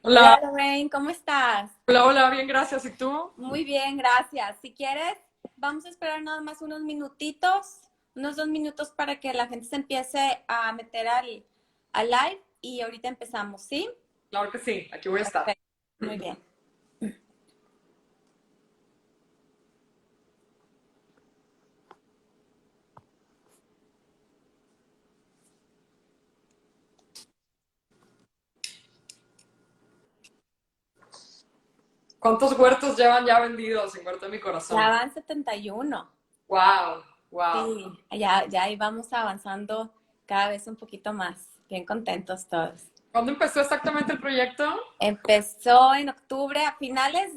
Hola, Hola Lorraine, ¿cómo estás? hola, hola, bien, gracias. ¿Y tú? Muy bien, gracias. Si quieres, vamos a esperar nada más unos minutitos, unos 2 minutos para que la gente se empiece a meter al live y ahorita empezamos, ¿sí? Claro que sí, aquí voy a estar. Perfecto. Muy bien. ¿Cuántos huertos llevan ya vendidos en Huerto de mi Ya Corazón? van 71. Wow, wow. Sí, ya ahí vamos avanzando cada vez un poquito más. Bien contentos todos. ¿Cuándo empezó exactamente el proyecto? Empezó en octubre, a finales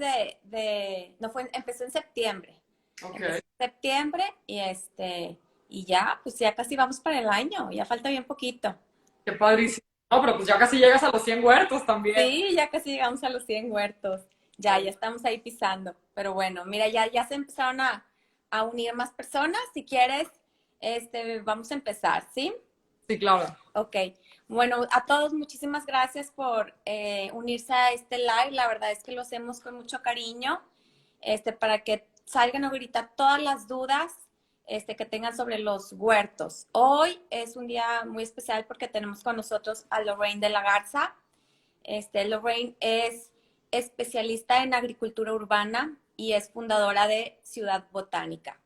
no fue, empezó en septiembre. Ok, Empezó en septiembre y ya, pues ya casi vamos para el año, ya falta bien poquito. qué padrísimo. No, pero pues ya casi llegas a los 100 huertos también. Sí, ya casi llegamos a los 100 huertos. Ya estamos ahí pisando. Pero bueno, mira, ya se empezaron a unir más personas. Si quieres, vamos a empezar, ¿sí? Sí, claro. Ok, bueno, a todos muchísimas gracias por unirse a este live. La verdad es que lo hacemos con mucho cariño, para que salgan ahorita todas las dudas que tengan sobre los huertos. Hoy es un día muy especial porque tenemos con nosotros a Lorraine de la Garza. Lorraine es especialista en agricultura urbana y es fundadora de Ciudad Botánica.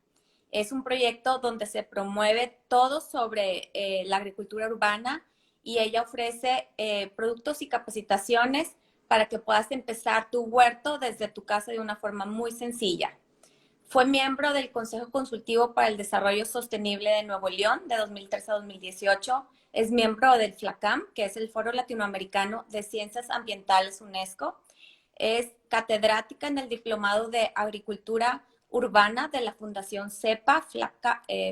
Es un proyecto donde se promueve todo sobre la agricultura urbana y ella ofrece productos y capacitaciones para que puedas empezar tu huerto desde tu casa de una forma muy sencilla. Fue miembro del Consejo Consultivo para el Desarrollo Sostenible de Nuevo León de 2013 a 2018. Es miembro del FLACAM, que es el Foro Latinoamericano de Ciencias Ambientales UNESCO. Es catedrática en el Diplomado de Agricultura Urbana de la Fundación CEPA,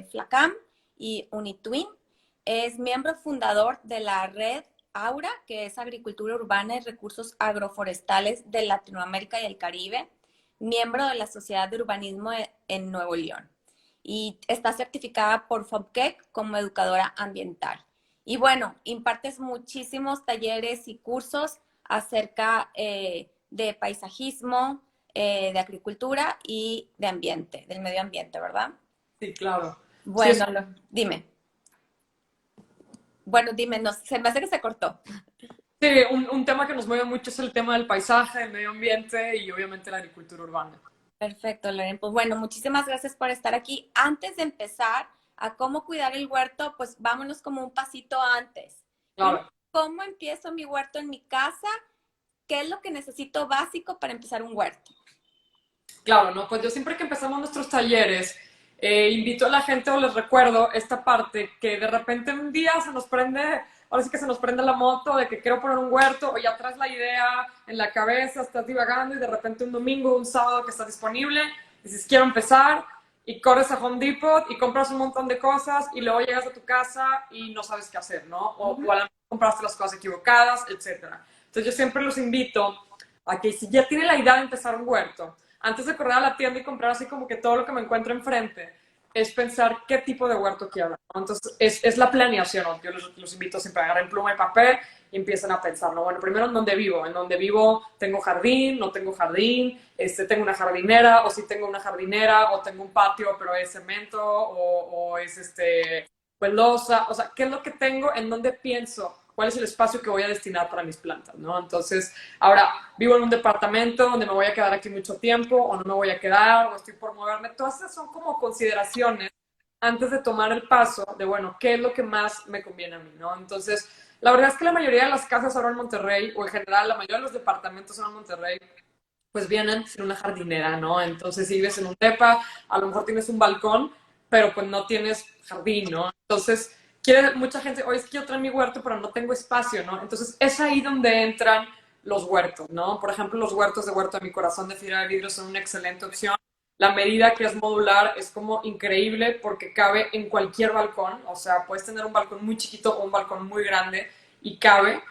FLACAM y UNITWIN. Es miembro fundador de la red AURA, que es Agricultura Urbana y Recursos Agroforestales de Latinoamérica y el Caribe, miembro de la Sociedad de Urbanismo en Nuevo León y está certificada por FOBCEC como educadora ambiental. Y bueno, impartes muchísimos talleres y cursos acerca de paisajismo, de agricultura y de ambiente, del medio ambiente, ¿verdad? Sí, claro. Sí, Bueno, dime. Bueno, dime, no, se me hace que se cortó. sí, un tema que nos mueve mucho es el tema del paisaje, el medio ambiente y obviamente la agricultura urbana. Perfecto, Loren. Pues bueno, muchísimas gracias por estar aquí. Antes de empezar a cómo cuidar el huerto, pues vámonos como un pasito antes. Primero, Claro. ¿cómo empiezo mi huerto en mi casa? ¿Qué es lo que necesito básico para empezar un huerto? Claro, ¿no? Pues yo siempre que empezamos nuestros talleres, invito a la gente o les recuerdo esta parte que de repente un día se nos prende, ahora sí que se nos prende la moto de que quiero poner un huerto o ya traes la idea en la cabeza, estás divagando y de repente un domingo, un sábado que está disponible, dices quiero empezar y corres a Home Depot y compras un montón de cosas y luego llegas a tu casa y no sabes qué hacer, ¿no? O a lo mejor compraste las cosas equivocadas, etcétera. Entonces yo siempre los invito a que si ya tienen la idea de empezar un huerto, antes de correr a la tienda y comprar así como que todo lo que me encuentro enfrente, es pensar qué tipo de huerto quiero, ¿no? Entonces, es la planeación, ¿no? Yo los invito siempre a agarrar pluma y papel y empiezan a pensarlo. Bueno, primero en dónde vivo. En dónde vivo tengo jardín, no tengo jardín, tengo una jardinera, o si tengo una jardinera, o tengo un patio, pero es cemento, o es pues losa. O sea, ¿qué es lo que tengo? En dónde pienso cuál es el espacio que voy a destinar para mis plantas, ¿no? Entonces, ahora vivo en un departamento donde me voy a quedar aquí mucho tiempo o no me voy a quedar o estoy por moverme. Todas esas son como consideraciones antes de tomar el paso de, bueno, ¿qué es lo que más me conviene a mí, ¿no? Entonces, la verdad es que la mayoría de las casas ahora en Monterrey, o en general la mayoría de los departamentos ahora en Monterrey, pues vienen sin una jardinera, ¿no? Entonces, si vives en un depa, a lo mejor tienes un balcón, pero pues no tienes jardín, ¿no? Entonces, mucha gente, oye, es que yo traigo mi huerto, pero no tengo espacio, ¿no? Entonces, es ahí donde entran los huertos, ¿no? Por ejemplo, los huertos de Huerto de mi Corazón de Fibra de Vidrio son una excelente opción. La medida que es modular es como increíble porque cabe en cualquier balcón, o sea, puedes tener un balcón muy chiquito o un balcón muy grande y cabe.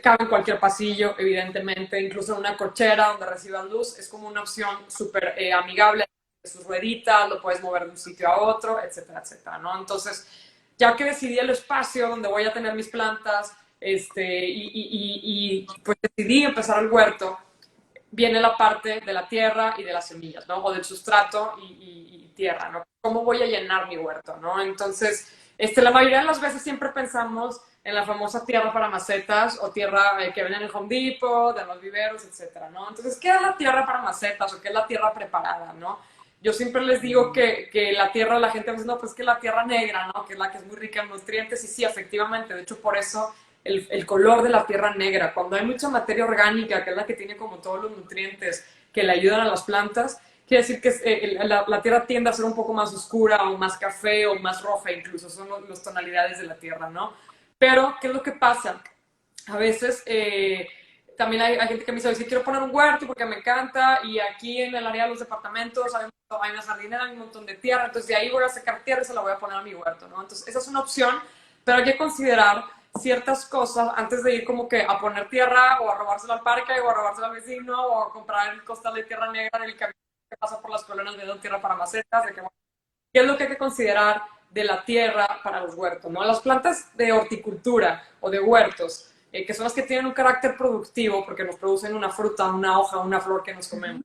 Cabe en cualquier pasillo, evidentemente, incluso en una cochera donde recibas luz, es como una opción súper amigable, sus rueditas, lo puedes mover de un sitio a otro, etcétera, etcétera, ¿no? Entonces, ya que decidí el espacio donde voy a tener mis plantas, pues decidí empezar el huerto, viene la parte de la tierra y de las semillas, ¿no? O del sustrato y tierra, ¿no? ¿Cómo voy a llenar mi huerto, ¿no? Entonces, la mayoría de las veces siempre pensamos en la famosa tierra para macetas o tierra que viene en el Home Depot, de los viveros, etcétera, ¿no? Entonces, ¿qué es la tierra para macetas o qué es la tierra preparada, ¿no? Yo siempre les digo que la tierra, la gente dice, no, pues que la tierra negra, ¿no? Que es la que es muy rica en nutrientes, y sí, efectivamente, de hecho, por eso el color de la tierra negra, cuando hay mucha materia orgánica, que es la que tiene como todos los nutrientes que le ayudan a las plantas, quiere decir que la tierra tiende a ser un poco más oscura o más café o más roja, incluso son las tonalidades de la tierra, ¿no? Pero, ¿qué es lo que pasa? A veces también hay gente que me dice, si quiero poner un huerto porque me encanta, y aquí en el área de los departamentos hay una jardinera, hay un montón de tierra, entonces de ahí voy a sacar tierra y se la voy a poner a mi huerto, ¿no? Entonces esa es una opción, pero hay que considerar ciertas cosas antes de ir como que a poner tierra o a robárselo al parque o a robárselo al vecino o a comprar el costal de tierra negra del camino que pasa por las colonias de tierra para macetas, de que, ¿qué es lo que hay que considerar de la tierra para los huertos, ¿no? Las plantas de horticultura o de huertos, que son las que tienen un carácter productivo porque nos producen una fruta, una hoja, una flor que nos comemos,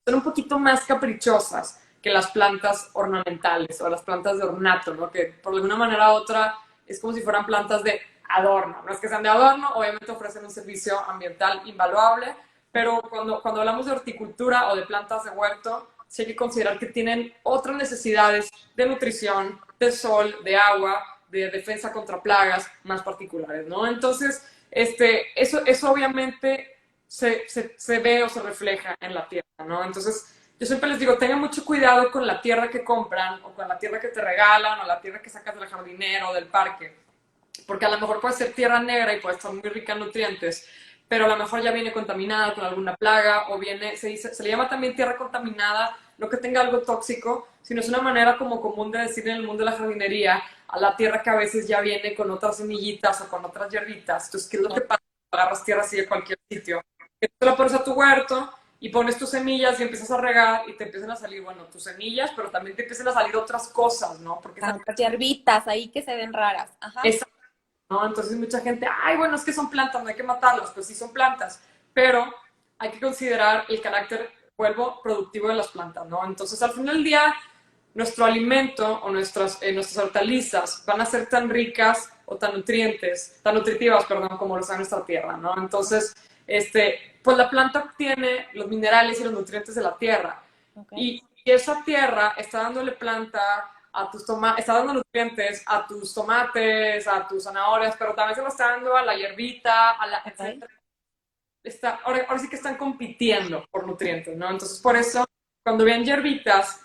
son un poquito más caprichosas que las plantas ornamentales o las plantas de ornato, ¿no? Que por alguna manera u otra es como si fueran plantas de adorno. No es que sean de adorno, obviamente ofrecen un servicio ambiental invaluable, pero cuando hablamos de horticultura o de plantas de huerto, sí hay que considerar que tienen otras necesidades de nutrición, de sol, de agua, de defensa contra plagas más particulares, ¿no? Entonces, eso obviamente se ve o se refleja en la tierra, ¿no? Entonces, yo siempre les digo, tengan mucho cuidado con la tierra que compran o con la tierra que te regalan o la tierra que sacas del jardinero o del parque, porque a lo mejor puede ser tierra negra y puede estar muy rica en nutrientes, pero a lo mejor ya viene contaminada con alguna plaga o viene, se le llama también tierra contaminada, no que tenga algo tóxico, sino es una manera como común de decir en el mundo de la jardinería a la tierra que a veces ya viene con otras semillitas o con otras hierbitas. Entonces, ¿qué es lo que pasa? Agarras tierra así de cualquier sitio, que tú la pones a tu huerto y pones tus semillas y empiezas a regar y te empiezan a salir, bueno, tus semillas, pero también te empiezan a salir otras cosas, ¿no? Porque Las hierbitas ahí que se ven raras. Ajá. esa, ¿no? Entonces mucha gente, ay, bueno, es que son plantas, no hay que matarlas, pues sí son plantas, pero hay que considerar el carácter, vuelvo, productivo de las plantas, ¿no? Entonces al final del día, nuestro alimento o nuestras hortalizas van a ser tan ricas o tan nutritivas, perdón, como lo está nuestra tierra, ¿no? Entonces, pues la planta obtiene los minerales y los nutrientes de la tierra. Okay. Y esa tierra está dándole planta a tus tomates, está dando nutrientes a tus tomates, a tus zanahorias, pero también se lo está dando a la hierbita, a la, okay. Ahora sí que están compitiendo por nutrientes, ¿no? Entonces, por eso, cuando vean hierbitas,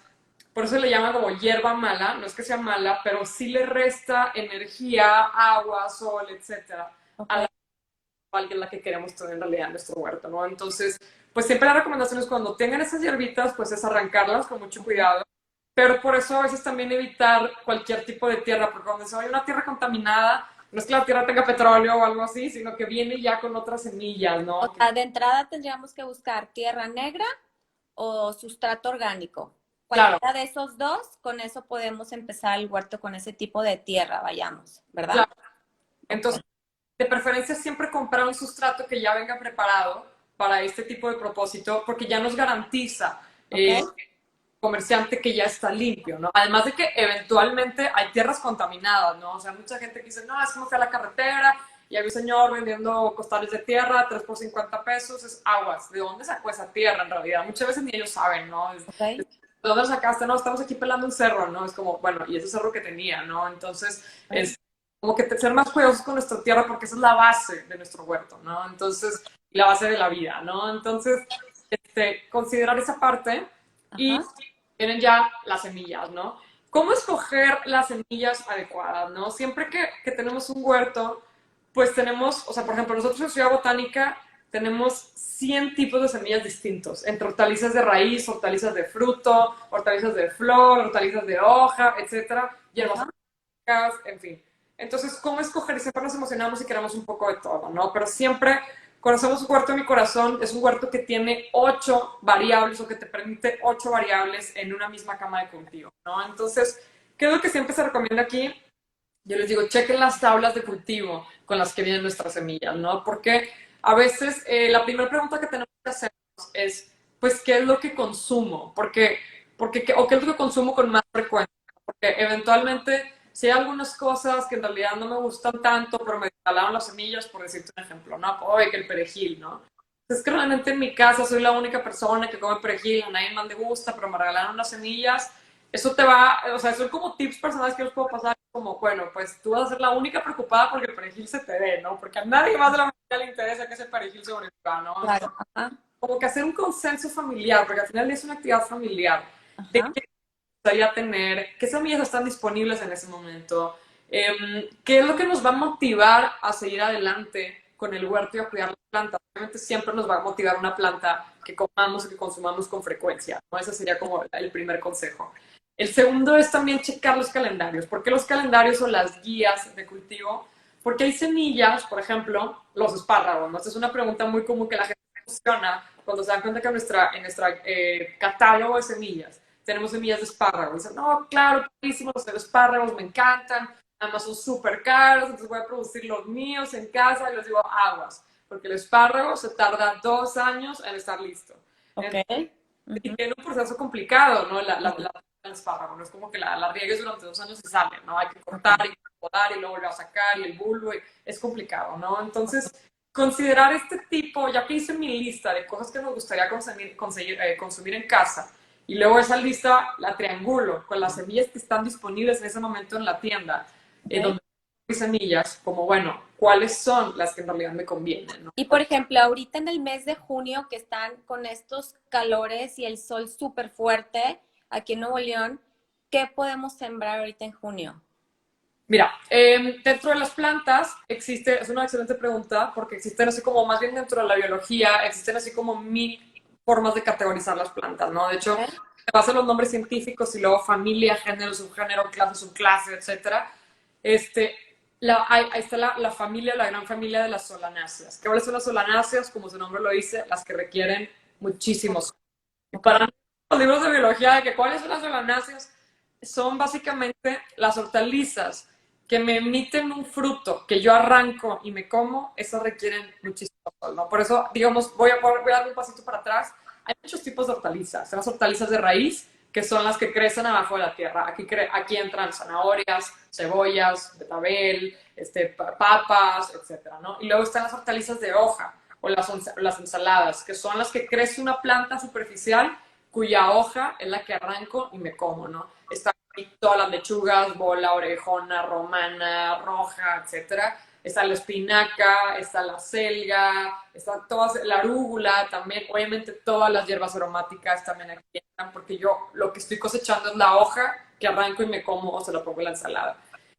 por eso le llaman como hierba mala, no es que sea mala, pero sí le resta energía, agua, sol, etcétera, okay. A la que queremos tener en realidad en nuestro huerto, ¿no? Entonces, pues siempre la recomendación es cuando tengan esas hierbitas, pues es arrancarlas con mucho cuidado, pero por eso a veces también evitar cualquier tipo de tierra, porque cuando se vaya una tierra contaminada, no es que la tierra tenga petróleo o algo así, sino que viene ya con otras semillas, ¿no? O sea, de entrada tendríamos que buscar tierra negra o sustrato orgánico. Cualquiera claro. De esos dos, con eso podemos empezar el huerto con ese tipo de tierra, vayamos, ¿verdad? Claro. Entonces, de preferencia siempre comprar un sustrato que ya venga preparado para este tipo de propósito, porque ya nos garantiza comerciante que ya está limpio, ¿no? Además de que eventualmente hay tierras contaminadas, ¿no? O sea, mucha gente que dice, no, es como fui a la carretera y había un señor vendiendo costales de tierra, 3 por 50 pesos, es aguas. ¿De dónde sacó esa tierra en realidad? Muchas veces ni ellos saben, ¿no? ¿De dónde sacaste? No, estamos aquí pelando un cerro, ¿no? Es como, bueno, y ese cerro que tenía, ¿no? Entonces, es como que ser más cuidadosos con nuestra tierra porque esa es la base de nuestro huerto, ¿no? Entonces, la base de la vida, ¿no? Entonces, considerar esa parte y tienen ya las semillas, ¿no? ¿Cómo escoger las semillas adecuadas, no? Siempre que tenemos un huerto, pues tenemos, o sea, por ejemplo, nosotros en Ciudad Botánica tenemos 100 tipos de semillas distintos, entre hortalizas de raíz, hortalizas de fruto, hortalizas de flor, hortalizas de hoja, etcétera, hierbas, en fin. Entonces, ¿cómo escoger? Siempre nos emocionamos y queremos un poco de todo, ¿no? Pero siempre, cuando hacemos un huerto de mi corazón, es un huerto que tiene 8 variables o que te permite 8 variables en una misma cama de cultivo, ¿no? Entonces, ¿qué es lo que siempre se recomienda aquí? yo les digo, chequen las tablas de cultivo con las que vienen nuestras semillas, ¿no? Porque a veces la primera pregunta que tenemos que hacernos es, pues, ¿qué es lo que consumo? O qué es lo que consumo con más frecuencia. Porque eventualmente, si hay algunas cosas que en realidad no me gustan tanto, pero me regalaron las semillas, por decirte un ejemplo, ¿no? Oye, que el perejil, ¿no? Es que realmente en mi casa soy la única persona que come perejil, a nadie más le gusta, pero me regalaron las semillas. Eso te va, o sea, son como tips personales que os puedo pasar, como, bueno, pues tú vas a ser la única preocupada porque el perejil se te dé, ¿no? Porque a nadie más de la familia le interesa que ese perejil sobreviva, ¿no? Claro, Entonces, ajá, como que hacer un consenso familiar, porque al final es una actividad familiar, de ajá. qué gustaría tener, qué semillas están disponibles en ese momento, qué es lo que nos va a motivar a seguir adelante con el huerto y a cuidar las plantas. Obviamente siempre nos va a motivar una planta que comamos y que consumamos con frecuencia, ¿no? Ese sería como el primer consejo. El segundo es también checar los calendarios. ¿Por qué los calendarios o las guías de cultivo? Porque hay semillas, por ejemplo, los espárragos, ¿no? Esta es una pregunta muy común que la gente funciona cuando se dan cuenta que en nuestra catálogo de semillas tenemos semillas de espárragos. Dicen, no, claro, carísimos los espárragos, me encantan, además son súper caros, entonces voy a producir los míos en casa y les digo aguas, porque el espárrago se tarda 2 años en estar listo. Ok. Y Ujú. tiene un proceso complicado, ¿no? El espárrago, no es como que la riegues durante 2 años y sale, ¿no? Hay que cortar Ok. y podar y luego volver a sacar y el bulbo, y es complicado, ¿no? Entonces, considerar este tipo, ya que hice mi lista de cosas que me gustaría consumir en casa, y luego esa lista la triangulo con las semillas que están disponibles en ese momento en la tienda, Ok. donde hay semillas, como bueno, ¿cuáles son las que en realidad me convienen, ¿no? Y por ejemplo, ahorita en el mes de junio que están con estos calores y el sol súper fuerte aquí en Nuevo León, ¿qué podemos sembrar ahorita en junio? Mira, dentro de las plantas existe, es una excelente pregunta, porque existen así como, más bien dentro de la biología, existen así como mil formas de categorizar las plantas, ¿no? De hecho, Ok. te vas a los nombres científicos y luego familia, género, subgénero, clase, subclase, etcétera. Este, ahí está la familia, la gran familia de las solanáceas. ¿Qué son las solanáceas? Como su nombre lo dice, las que requieren muchísimos. Y Ok. para los libros de biología, de que cuáles son las solanáceas, son básicamente las hortalizas que me emiten un fruto que yo arranco y me como, esas requieren muchísimo sol, ¿no? Por eso, digamos, voy a dar un pasito para atrás. Hay muchos tipos de hortalizas. Las hortalizas de raíz, que son las que crecen abajo de la tierra. Aquí entran zanahorias, cebollas, betabel, papas, etcétera, ¿no? Y luego están las hortalizas de hoja o las ensaladas, que son las que crece una planta superficial cuya hoja es la que arranco y me como, ¿no? Están todas las lechugas, bola, orejona, romana, roja, etcétera. Está la espinaca, está la selga, está todas, la arúgula también, obviamente todas las hierbas aromáticas también aquí están, porque yo lo que estoy cosechando es la hoja que arranco y me como o se la pongo en la ensalada.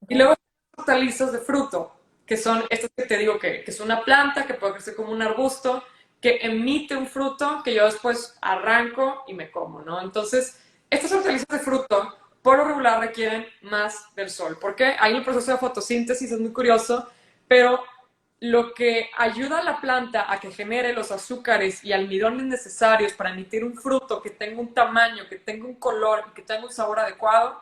Y Ok. luego hortalizas de fruto, que son estas que te digo que es una planta que puede crecer como un arbusto, que emite un fruto que yo después arranco y me como, ¿no? Entonces, estas hortalizas de fruto, por lo regular, requieren más del sol. ¿Por qué? Ahí el proceso de fotosíntesis es muy curioso, pero lo que ayuda a la planta a que genere los azúcares y almidones necesarios para emitir un fruto que tenga un tamaño, que tenga un color y que tenga un sabor adecuado,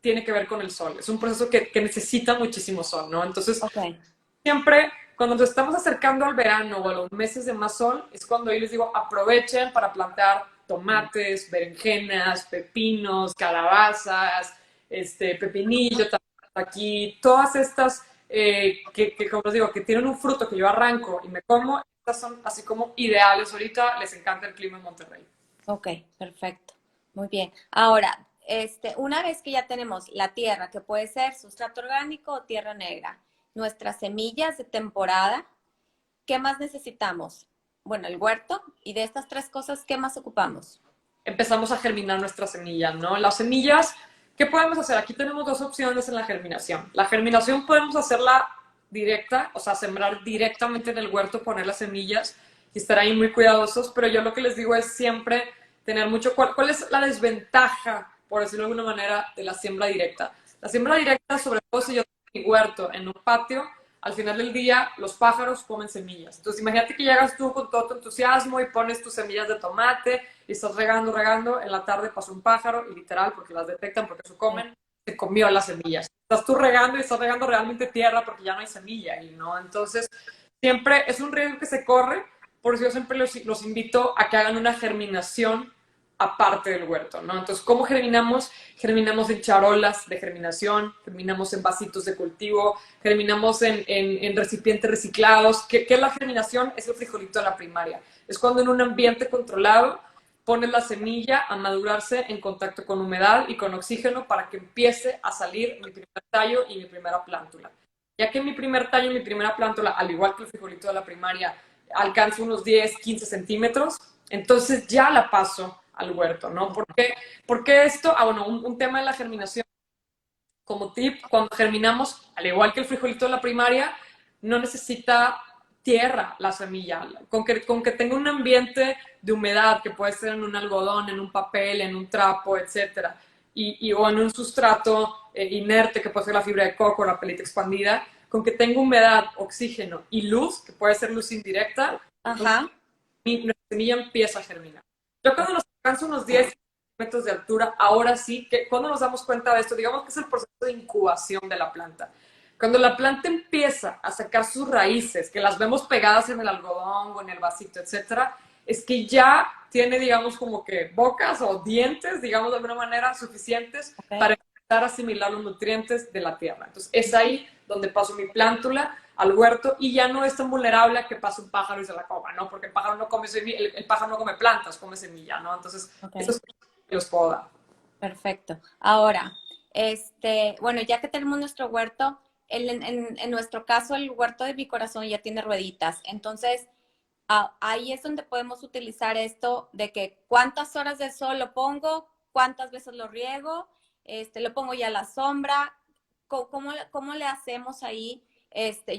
tiene que ver con el sol. Es un proceso que necesita muchísimo sol, ¿no? Entonces, Ok. siempre cuando nos estamos acercando al verano o a los meses de más sol, es cuando yo les digo, aprovechen para plantar tomates, berenjenas, pepinos, calabazas, pepinillo, aquí, todas estas como les digo, que tienen un fruto que yo arranco y me como, estas son así como ideales. Ahorita les encanta el clima en Monterrey. Ok, perfecto. Muy bien. Ahora, una vez que ya tenemos la tierra, que puede ser sustrato orgánico o tierra negra, nuestras semillas de temporada, ¿qué más necesitamos? Bueno, el huerto y de estas tres cosas, ¿qué más ocupamos? Empezamos a germinar nuestras semillas, ¿no? Las semillas, ¿qué podemos hacer? Aquí tenemos dos opciones en la germinación. La germinación podemos hacerla directa, o sea, sembrar directamente en el huerto, poner las semillas y estar ahí muy cuidadosos, pero yo lo que les digo es siempre tener mucho... ¿Cuál es la desventaja, por decirlo de alguna manera, de la siembra directa? La siembra directa, sobre todo si yo tengo mi huerto en un patio, al final del día los pájaros comen semillas. Entonces imagínate que llegas tú con todo tu entusiasmo y pones tus semillas de tomate y estás regando, regando, en la tarde pasa un pájaro y literal, porque las detectan, porque eso Sí. comen, se comió las semillas. Estás tú regando y estás regando realmente tierra porque ya no hay semilla ahí, ¿no? Entonces, siempre es un riesgo que se corre, por eso yo siempre los invito a que hagan una germinación aparte del huerto, ¿no? Entonces, ¿cómo germinamos? Germinamos en charolas de germinación, germinamos en vasitos de cultivo, germinamos en recipientes reciclados. ¿Qué es la germinación? Es el frijolito de la primaria. Es cuando en un ambiente controlado pones la semilla a madurarse en contacto con humedad y con oxígeno para que empiece a salir mi primer tallo y mi primera plántula. Ya que mi primer tallo y mi primera plántula, al igual que el frijolito de la primaria, alcanza unos 10, 15 centímetros, entonces ya la paso al huerto, ¿no? ¿Por qué esto? Ah, bueno, un tema de la germinación. Como tip, cuando germinamos, al igual que el frijolito de la primaria, no necesita tierra la semilla. Con que tenga un ambiente de humedad, que puede ser en un algodón, en un papel, en un trapo, etcétera, o en un sustrato inerte, que puede ser la fibra de coco, la pelita expandida, con que tenga humedad, oxígeno y luz, que puede ser luz indirecta, Ajá. nuestra semilla empieza a germinar. Yo cuando nos alcanza unos 10 metros de altura, ahora sí, que cuando nos damos cuenta de esto, digamos que es el proceso de incubación de la planta. Cuando la planta empieza a sacar sus raíces, que las vemos pegadas en el algodón o en el vasito, etcétera, es que ya tiene, digamos, como que bocas o dientes, digamos de alguna manera, suficientes para empezar a asimilar los nutrientes de la tierra. Entonces, es ahí donde paso mi plántula al huerto y ya no es tan vulnerable a que pase un pájaro y se la coma, ¿no? Porque el pájaro no come semilla, el pájaro no come plantas, come semilla, ¿no? Entonces, eso es lo que los puedo dar. Perfecto. Ahora, bueno, ya que tenemos nuestro huerto, en nuestro caso el huerto de mi corazón ya tiene rueditas. Entonces, ahí es donde podemos utilizar esto de que cuántas horas de sol lo pongo, cuántas veces lo riego, lo pongo ya a la sombra. ¿Cómo le hacemos ahí?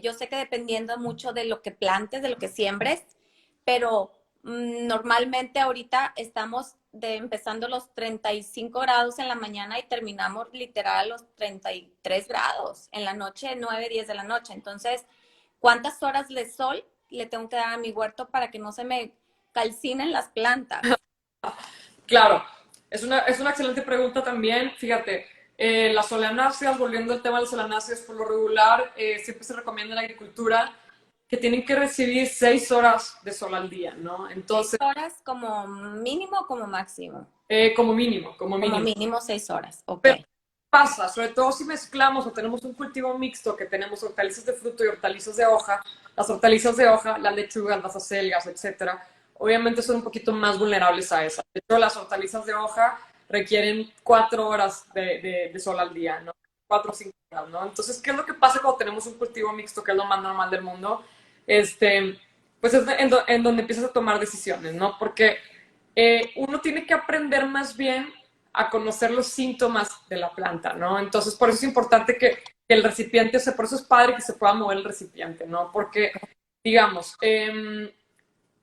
Yo sé que dependiendo mucho de lo que plantes, de lo que siembres, pero normalmente ahorita estamos empezando los 35 grados en la mañana y terminamos literal los 33 grados en la noche, 9, 10 de la noche. Entonces, ¿cuántas horas de sol le tengo que dar a mi huerto para que no se me calcinen las plantas? Claro, es una excelente pregunta también. Fíjate, las solanáceas, volviendo al tema de las solanáceas, por lo regular, siempre se recomienda en la agricultura que tienen que recibir 6 horas de sol al día, ¿no? Entonces, 6 horas como mínimo o como máximo. como mínimo, como Como mínimo. mínimo 6 horas, ok. Pero pasa, sobre todo si mezclamos o tenemos un cultivo mixto, que tenemos hortalizas de fruto y hortalizas de hoja, las hortalizas de hoja, las lechugas, las acelgas, etcétera, obviamente son un poquito más vulnerables a esas. De hecho, las hortalizas de hoja requieren 4 horas de sol al día, ¿no? 4 o 5 horas, ¿no? Entonces, ¿qué es lo que pasa cuando tenemos un cultivo mixto, que es lo más normal del mundo? Pues es en donde empiezas a tomar decisiones, ¿no? Porque uno tiene que aprender más bien a conocer los síntomas de la planta, ¿no? Entonces, por eso es importante que el recipiente, o sea, por eso es padre que se pueda mover el recipiente, ¿no? Porque, digamos,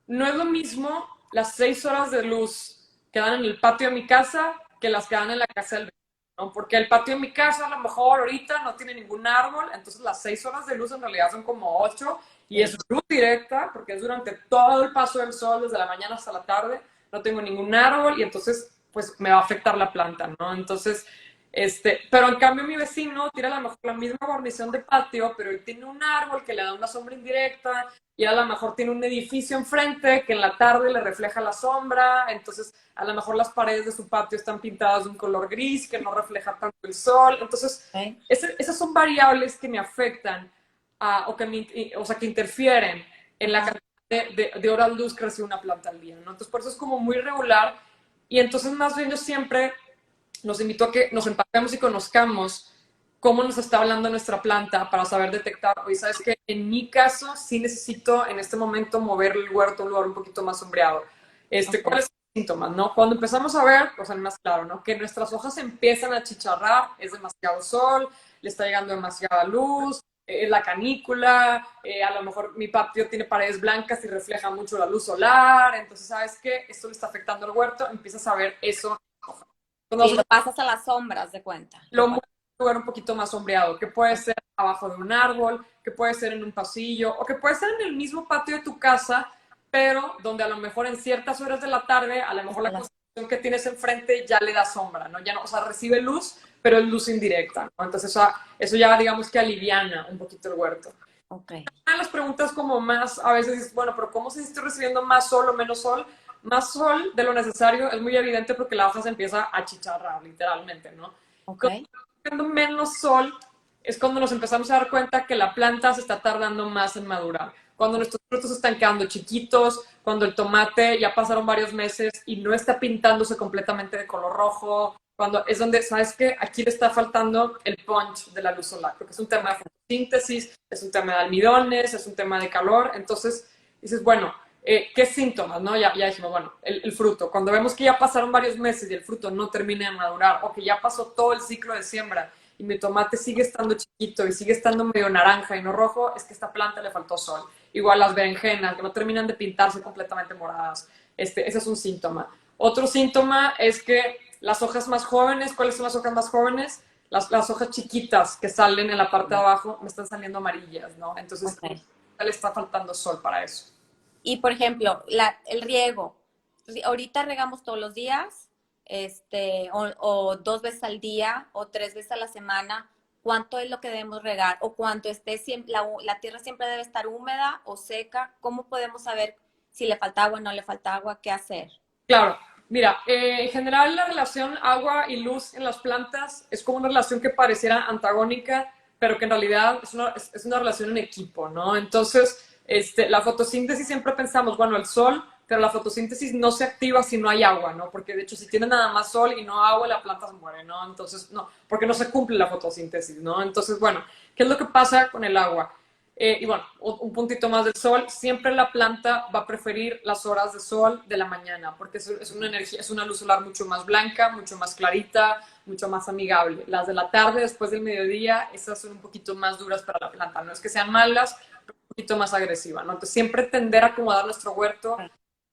no es lo mismo las 6 horas de luz que dan en el patio de mi casa que las que dan en la casa del vecino, ¿no? Porque el patio de mi casa a lo mejor ahorita no tiene ningún árbol, entonces las 6 horas de luz en realidad son como 8 y es luz directa porque es durante todo el paso del sol, desde la mañana hasta la tarde, no tengo ningún árbol y entonces pues me va a afectar la planta, ¿no? Entonces, pero en cambio mi vecino tiene a lo mejor la misma guarnición de patio, pero él tiene un árbol que le da una sombra indirecta y a lo mejor tiene un edificio enfrente que en la tarde le refleja la sombra, entonces a lo mejor las paredes de su patio están pintadas de un color gris que no refleja tanto el sol, entonces esas son variables que me afectan o sea, que interfieren en la cantidad de horas luz que recibe una planta al día, ¿no? Entonces por eso es como muy regular y entonces más bien yo siempre nos invito a que nos empapemos y conozcamos cómo nos está hablando nuestra planta para saber detectar, oye, ¿sabes qué? En mi caso sí necesito en este momento mover el huerto a un lugar un poquito más sombreado. ¿Cuáles son los síntomas, no? Cuando empezamos a ver, pues más claro, ¿no? Que nuestras hojas empiezan a chicharrar, es demasiado sol, le está llegando demasiada luz, la canícula, a lo mejor mi patio tiene paredes blancas y refleja mucho la luz solar, entonces, ¿sabes qué? Esto le está afectando al huerto, empiezas a ver eso. Y lo pasas a las sombras de cuenta. Lo mueves a un lugar un poquito más sombreado, que puede ser abajo de un árbol, que puede ser en un pasillo, o que puede ser en el mismo patio de tu casa, pero donde a lo mejor en ciertas horas de la tarde, a lo mejor la cocina que tienes enfrente ya le da sombra, ¿no? Ya no, o sea, recibe luz, pero es luz indirecta, ¿no? Entonces eso ya digamos que aliviana un poquito el huerto. Ok. Una de las preguntas como más, a veces dices, bueno, pero ¿cómo sé si estoy recibiendo más sol o menos sol? Más sol de lo necesario es muy evidente porque la hoja se empieza a chicharrar, literalmente, ¿no? Ok. Cuando estamos recibiendo menos sol es cuando nos empezamos a dar cuenta que la planta se está tardando más en madurar. Cuando nuestros frutos están quedando chiquitos, cuando el tomate ya pasaron varios meses y no está pintándose completamente de color rojo, cuando es donde, ¿sabes qué? Aquí le está faltando el punch de la luz solar, porque es un tema de fotosíntesis, es un tema de almidones, es un tema de calor. Entonces dices, bueno, ¿qué síntomas? ¿No? Ya dijimos, bueno, el fruto. Cuando vemos que ya pasaron varios meses y el fruto no termina de madurar, o que ya pasó todo el ciclo de siembra y mi tomate sigue estando chiquito y sigue estando medio naranja y no rojo, es que a esta planta le faltó sol. Igual las berenjenas, que no terminan de pintarse completamente moradas. Ese es un síntoma. Otro síntoma es que las hojas más jóvenes, ¿cuáles son las hojas más jóvenes? Las hojas chiquitas que salen en la parte de abajo me están saliendo amarillas, ¿no? Entonces Ok. le está faltando sol para eso. Y por ejemplo, el riego. Ahorita regamos todos los días, o 2 veces al día, o 3 veces a la semana. ¿Cuánto es lo que debemos regar? O cuánto esté siempre, la tierra siempre debe estar húmeda o seca. ¿Cómo podemos saber si le falta agua o no le falta agua? ¿Qué hacer? Claro, mira, en general la relación agua y luz en las plantas es como una relación que pareciera antagónica, pero que en realidad es una relación en equipo, ¿no? Entonces, la fotosíntesis siempre pensamos, bueno, el sol, pero la fotosíntesis no se activa si no hay agua, ¿no? Porque de hecho, si tiene nada más sol y no agua, la planta se muere, ¿no? Entonces, no, porque no se cumple la fotosíntesis, ¿no? Entonces, bueno, ¿qué es lo que pasa con el agua? Y bueno, un puntito más del sol, siempre la planta va a preferir las horas de sol de la mañana, porque es una energía, es una luz solar mucho más blanca, mucho más clarita, mucho más amigable. Las de la tarde, después del mediodía, esas son un poquito más duras para la planta. No es que sean malas, pero un poquito más agresivas, ¿no? Entonces, siempre tender a acomodar nuestro huerto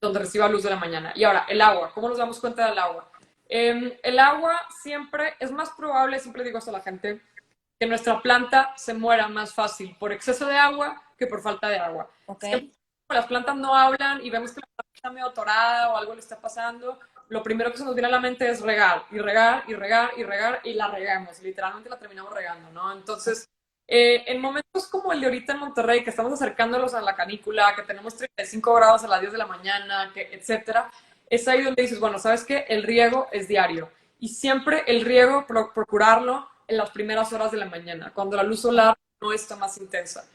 donde reciba luz de la mañana. Y ahora, el agua, ¿cómo nos damos cuenta del agua? El agua siempre es más probable, siempre digo esto a la gente, que nuestra planta se muera más fácil por exceso de agua que por falta de agua. Ok. Siempre las plantas no hablan y vemos que la planta está medio atorada o algo le está pasando, lo primero que se nos viene a la mente es regar, y regar, y regar, y regar, y la regamos, literalmente la terminamos regando, ¿no? Entonces, en momentos como el de ahorita en Monterrey, que estamos acercándolos a la canícula, que tenemos 35 grados a las 10 de la mañana, que, etcétera, es ahí donde dices, bueno, ¿sabes qué? El riego es diario. Y siempre el riego, procurarlo en las primeras horas de la mañana, cuando la luz solar no está más intensa.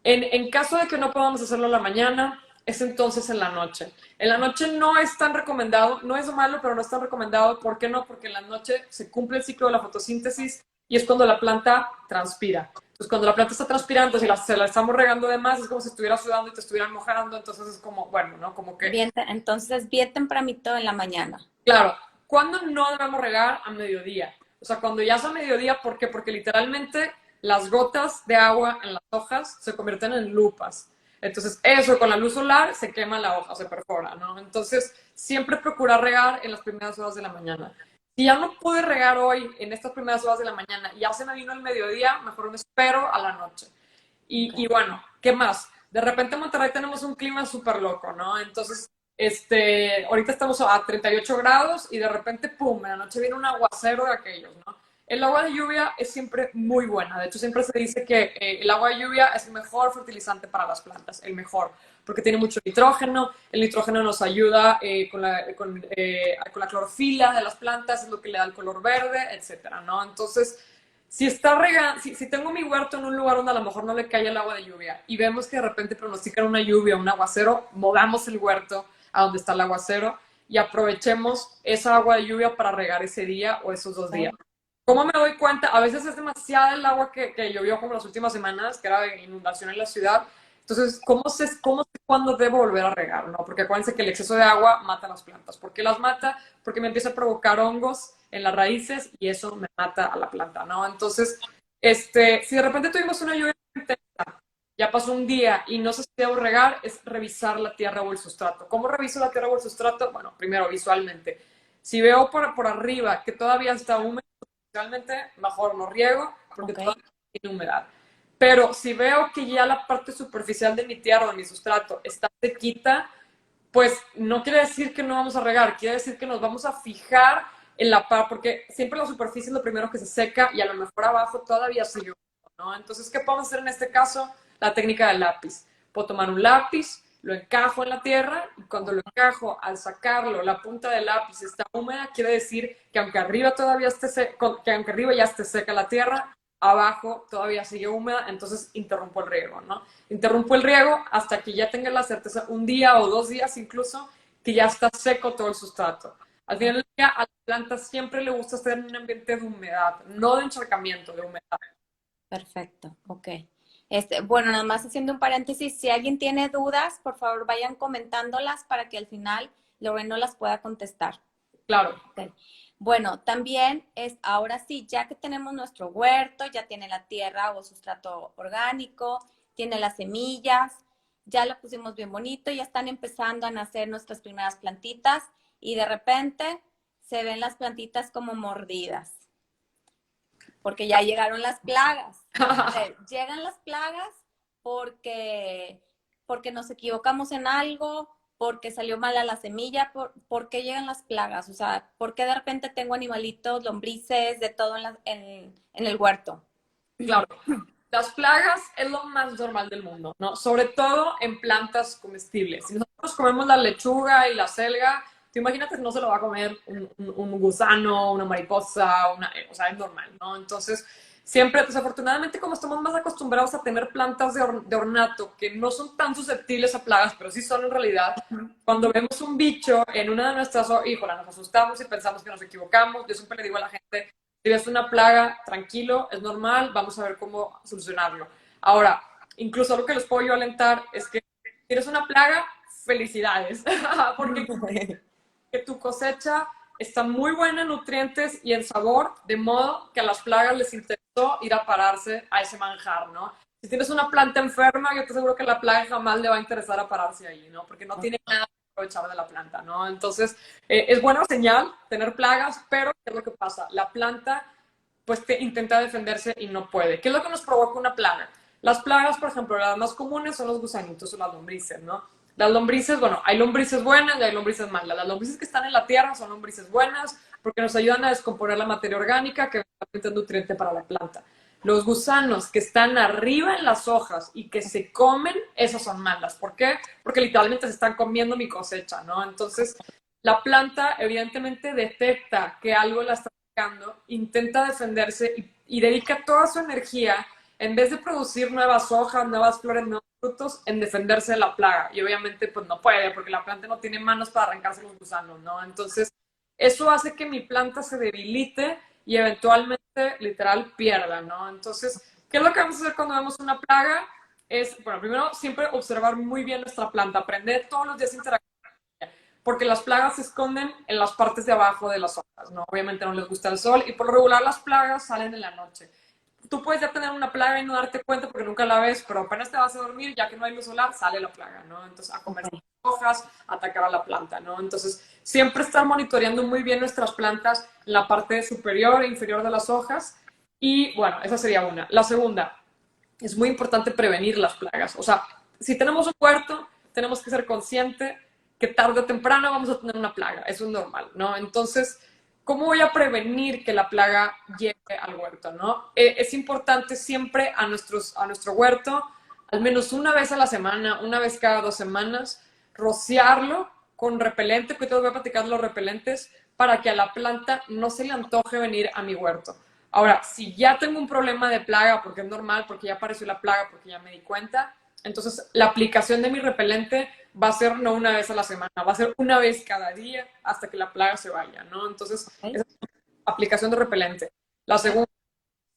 En caso de que no podamos hacerlo en la mañana, es entonces en la noche. En la noche no es tan recomendado, no es malo, pero no es tan recomendado. ¿Por qué no? Porque en la noche se cumple el ciclo de la fotosíntesis y es cuando la planta transpira. Entonces, cuando la planta está transpirando, si se la estamos regando de más, es como si estuviera sudando y te estuvieran mojando. Entonces, es como, bueno, ¿no? Como que, Bien, entonces es bien tempranito en la mañana. claro, ¿cuándo no debemos regar? A mediodía. O sea, cuando ya es a mediodía, ¿por qué? Porque literalmente las gotas de agua en las hojas se convierten en lupas. Entonces, eso con la luz solar se quema la hoja, se perfora, ¿no? Entonces, siempre procura regar en las primeras horas de la mañana. Si ya no pude regar hoy en estas primeras horas de la mañana y ya se me vino el mediodía, mejor me espero a la noche. Y Okay. bueno, ¿qué más? De repente en Monterrey tenemos un clima súper loco, ¿no? Entonces, ahorita estamos a 38 grados y de repente, pum, en la noche viene un aguacero de aquellos, ¿no? El agua de lluvia es siempre muy buena. De hecho, siempre se dice que el agua de lluvia es el mejor fertilizante para las plantas, el mejor, porque tiene mucho nitrógeno. El nitrógeno nos ayuda con la clorofila de las plantas, es lo que le da el color verde, etcétera, ¿no? Entonces, si tengo mi huerto en un lugar donde a lo mejor no le cae el agua de lluvia y vemos que de repente pronostican una lluvia, un aguacero, movamos el huerto a donde está el aguacero y aprovechemos esa agua de lluvia para regar ese día o esos 2 días. ¿Cómo me doy cuenta? A veces es demasiada el agua que llovió como las últimas semanas, que era de inundación en la ciudad. Entonces, ¿cómo sé cuándo debo volver a regar? ¿No? Porque acuérdense que el exceso de agua mata las plantas. ¿Por qué las mata? Porque me empieza a provocar hongos en las raíces y eso me mata a la planta, ¿no? Entonces, si de repente tuvimos una lluvia intensa, ya pasó un día y no sé si debo regar, es revisar la tierra o el sustrato. ¿Cómo reviso la tierra o el sustrato? Bueno, primero visualmente. Si veo por arriba que todavía está húmedo, realmente mejor no riego porque Okay. todavía tiene humedad. Pero si veo que ya la parte superficial de mi tierra, de mi sustrato, está sequita, pues no quiere decir que no vamos a regar, quiere decir que nos vamos a fijar en la par, porque siempre la superficie es lo primero que se seca y a lo mejor abajo todavía sigue húmedo, ¿no? Entonces, ¿qué podemos hacer en este caso? La técnica del lápiz. Puedo tomar un lápiz, lo encajo en la tierra y cuando lo encajo, al sacarlo, la punta del lápiz está húmeda, quiere decir que aunque arriba todavía esté que aunque arriba ya esté seca la tierra, abajo todavía sigue húmeda, entonces interrumpo el riego, ¿no? Interrumpo el riego hasta que ya tenga la certeza, un día o 2 días incluso, que ya está seco todo el sustrato. Al final del día, a la planta siempre le gusta estar en un ambiente de humedad, no de encharcamiento, de humedad. Perfecto, ok. Bueno, nada más haciendo un paréntesis, si alguien tiene dudas, por favor vayan comentándolas para que al final Lorena las pueda contestar. Claro. Okay. Bueno, también ahora sí, ya que tenemos nuestro huerto, ya tiene la tierra o sustrato orgánico, tiene las semillas, ya lo pusimos bien bonito, ya están empezando a nacer nuestras primeras plantitas y de repente se ven las plantitas como mordidas, porque ya llegaron las plagas. Llegan las plagas porque nos equivocamos en algo, porque salió mala la semilla, ¿por qué llegan las plagas? O sea, ¿por qué de repente tengo animalitos, lombrices, de todo en el huerto? Claro. Las plagas es lo más normal del mundo, ¿no? Sobre todo en plantas comestibles. Si nosotros comemos la lechuga y la selga, tú imagínate que no se lo va a comer un gusano, una mariposa, o sea, es normal, ¿no? Entonces, siempre, desafortunadamente, como estamos más acostumbrados a tener plantas de ornato que no son tan susceptibles a plagas, pero sí son en realidad, cuando vemos un bicho en una de nuestras, híjole, nos asustamos y pensamos que nos equivocamos. Yo siempre le digo a la gente, si ves una plaga, tranquilo, es normal, vamos a ver cómo solucionarlo. Ahora, incluso lo que les puedo yo alentar es que si eres una plaga, felicidades, porque que tu cosecha está muy buena en nutrientes y en sabor, de modo que a las plagas les interesó ir a pararse a ese manjar, ¿no? Si tienes una planta enferma, yo te aseguro que la plaga jamás le va a interesar a pararse ahí, ¿no? Porque no tiene nada que aprovechar de la planta, ¿no? Entonces, es buena señal tener plagas, pero ¿qué es lo que pasa? La planta, pues, intenta defenderse y no puede. ¿Qué es lo que nos provoca una plaga? Las plagas, por ejemplo, las más comunes son los gusanitos o las lombrices, ¿no? Las lombrices, bueno, hay lombrices buenas y hay lombrices malas. Las lombrices que están en la tierra son lombrices buenas porque nos ayudan a descomponer la materia orgánica que es nutriente para la planta. Los gusanos que están arriba en las hojas y que se comen, esas son malas. ¿Por qué? Porque literalmente se están comiendo mi cosecha, ¿no? Entonces, la planta evidentemente detecta que algo la está atacando, intenta defenderse y dedica toda su energía, en vez de producir nuevas hojas, nuevas flores, nuevos frutos, en defenderse de la plaga. Y obviamente pues no puede, porque la planta no tiene manos para arrancarse los gusanos, ¿no? Entonces, eso hace que mi planta se debilite y eventualmente, literal, pierda, ¿no? Entonces, ¿qué es lo que vamos a hacer cuando vemos una plaga? Es, bueno, primero, siempre observar muy bien nuestra planta, aprender todos los días a interactuar, porque las plagas se esconden en las partes de abajo de las hojas, ¿no? Obviamente no les gusta el sol y por lo regular las plagas salen en la noche. Tú puedes ya tener una plaga y no darte cuenta porque nunca la ves, pero apenas te vas a dormir, ya que no hay luz solar, sale la plaga, ¿no? Entonces, a comer hojas, a atacar a la planta, ¿no? Entonces, siempre estar monitoreando muy bien nuestras plantas en la parte superior e inferior de las hojas. Y, bueno, esa sería una. La segunda, es muy importante prevenir las plagas. O sea, si tenemos un huerto, tenemos que ser conscientes que tarde o temprano vamos a tener una plaga. Eso es normal, ¿no? Entonces, ¿cómo voy a prevenir que la plaga llegue al huerto, no? Es importante siempre a nuestro huerto, al menos una vez a la semana, una vez cada 2 semanas, rociarlo con repelente, que te voy a platicar los repelentes, para que a la planta no se le antoje venir a mi huerto. Ahora, si ya tengo un problema de plaga, porque es normal, porque ya apareció la plaga, porque ya me di cuenta, entonces la aplicación de mi repelente va a ser no una vez a la semana, va a ser una vez cada día hasta que la plaga se vaya, ¿no? Entonces, esa es la aplicación de repelente. La segunda,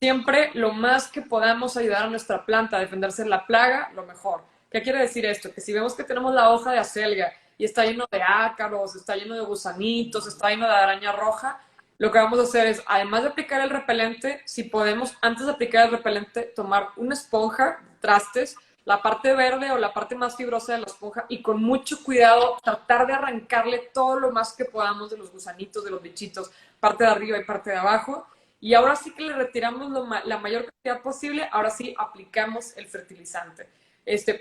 siempre lo más que podamos ayudar a nuestra planta a defenderse de la plaga, lo mejor. ¿Qué quiere decir esto? Que si vemos que tenemos la hoja de acelga y está lleno de ácaros, está lleno de gusanitos, está lleno de araña roja, lo que vamos a hacer es, además de aplicar el repelente, si podemos, antes de aplicar el repelente, tomar una esponja, trastes, la parte verde o la parte más fibrosa de la esponja y con mucho cuidado tratar de arrancarle todo lo más que podamos de los gusanitos, de los bichitos, parte de arriba y parte de abajo. Y ahora sí que le retiramos la mayor cantidad posible, ahora sí aplicamos el fertilizante.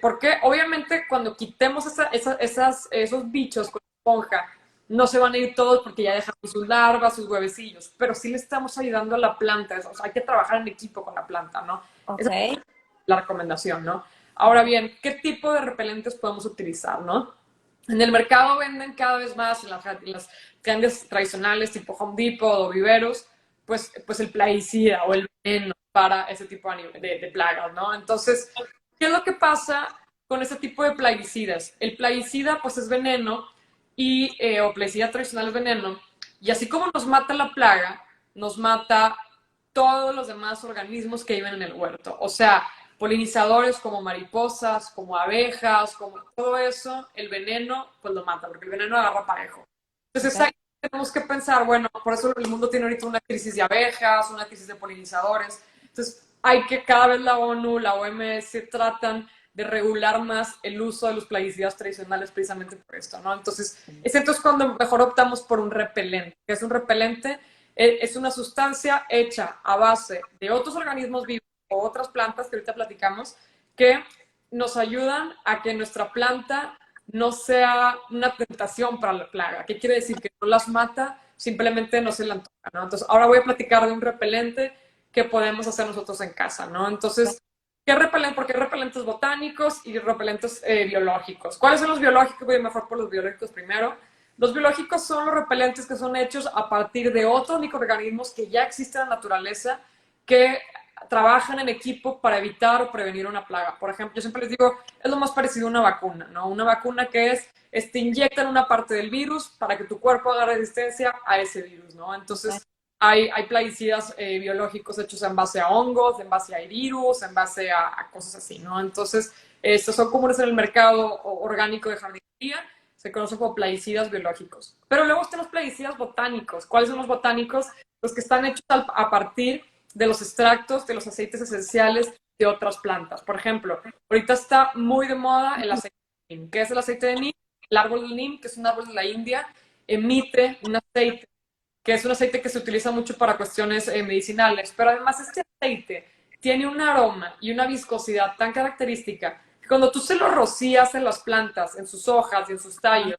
Porque obviamente cuando quitemos esos bichos con esponja, no se van a ir todos porque ya dejaron sus larvas, sus huevecillos, pero sí le estamos ayudando a la planta. O sea, hay que trabajar en equipo con la planta, ¿no? Ok. Esa es la recomendación, ¿no? Ahora bien, ¿qué tipo de repelentes podemos utilizar, no? En el mercado venden cada vez más, en las tiendas tradicionales tipo Home Depot o viveros, pues el plaguicida o el veneno para ese tipo de plagas, ¿no? Entonces, ¿qué es lo que pasa con ese tipo de plaguicidas? El plaguicida, pues es veneno, o plaguicida tradicional es veneno, y así como nos mata la plaga, nos mata todos los demás organismos que viven en el huerto. O sea, polinizadores como mariposas, como abejas, como todo eso, el veneno, pues lo mata, porque el veneno agarra parejo. Entonces Ok. ahí tenemos que pensar, bueno, por eso el mundo tiene ahorita una crisis de abejas, una crisis de polinizadores. Entonces hay que cada vez la ONU, la OMS tratan de regular más el uso de los plaguicidas tradicionales precisamente por esto, ¿no? Entonces, es entonces cuando mejor optamos por un repelente, que es un repelente, es una sustancia hecha a base de otros organismos vivos o otras plantas que ahorita platicamos, que nos ayudan a que nuestra planta no sea una tentación para la plaga. ¿Qué quiere decir? Que no las mata, simplemente no se la antoja, ¿no? Entonces, ahora voy a platicar de un repelente que podemos hacer nosotros en casa, ¿no? Entonces, ¿qué repelente? Porque hay repelentes botánicos y repelentes biológicos. ¿Cuáles son los biológicos? Voy mejor por los biológicos primero. Los biológicos son los repelentes que son hechos a partir de otros microorganismos que ya existen en la naturaleza que trabajan en equipo para evitar o prevenir una plaga. Por ejemplo, yo siempre les digo, es lo más parecido a una vacuna, ¿no? Una vacuna que te inyectan una parte del virus para que tu cuerpo haga resistencia a ese virus, ¿no? Entonces, hay plaguicidas biológicos hechos en base a hongos, en base a virus, en base a cosas así, ¿no? Entonces, estos son comunes en el mercado orgánico de jardinería, se conocen como plaguicidas biológicos. Pero luego están los plaguicidas botánicos. ¿Cuáles son los botánicos? Los que están hechos a partir de los extractos de los aceites esenciales de otras plantas. Por ejemplo, ahorita está muy de moda el aceite de neem. ¿Qué es el aceite de neem? El árbol del neem, que es un árbol de la India, emite un aceite, que es un aceite que se utiliza mucho para cuestiones medicinales, pero además este aceite tiene un aroma y una viscosidad tan característica que cuando tú se lo rocías en las plantas, en sus hojas y en sus tallos,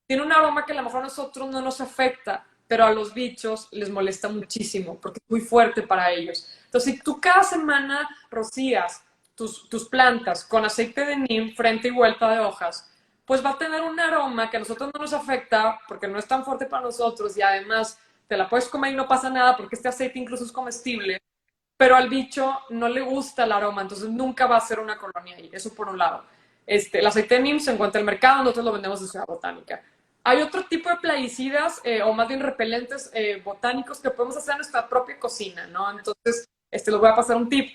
tiene un aroma que a lo mejor a nosotros no nos afecta, pero a los bichos les molesta muchísimo porque es muy fuerte para ellos. Entonces, si tú cada semana rocías tus plantas con aceite de neem frente y vuelta de hojas, pues va a tener un aroma que a nosotros no nos afecta porque no es tan fuerte para nosotros y además te la puedes comer y no pasa nada porque este aceite incluso es comestible, pero al bicho no le gusta el aroma, entonces nunca va a ser una colonia ahí. Eso por un lado. El aceite de neem se encuentra en el mercado, nosotros lo vendemos en Ciudad Botánica. Hay otro tipo de plaguicidas, o más bien repelentes botánicos que podemos hacer en nuestra propia cocina, ¿no? Entonces, les voy a pasar un tip.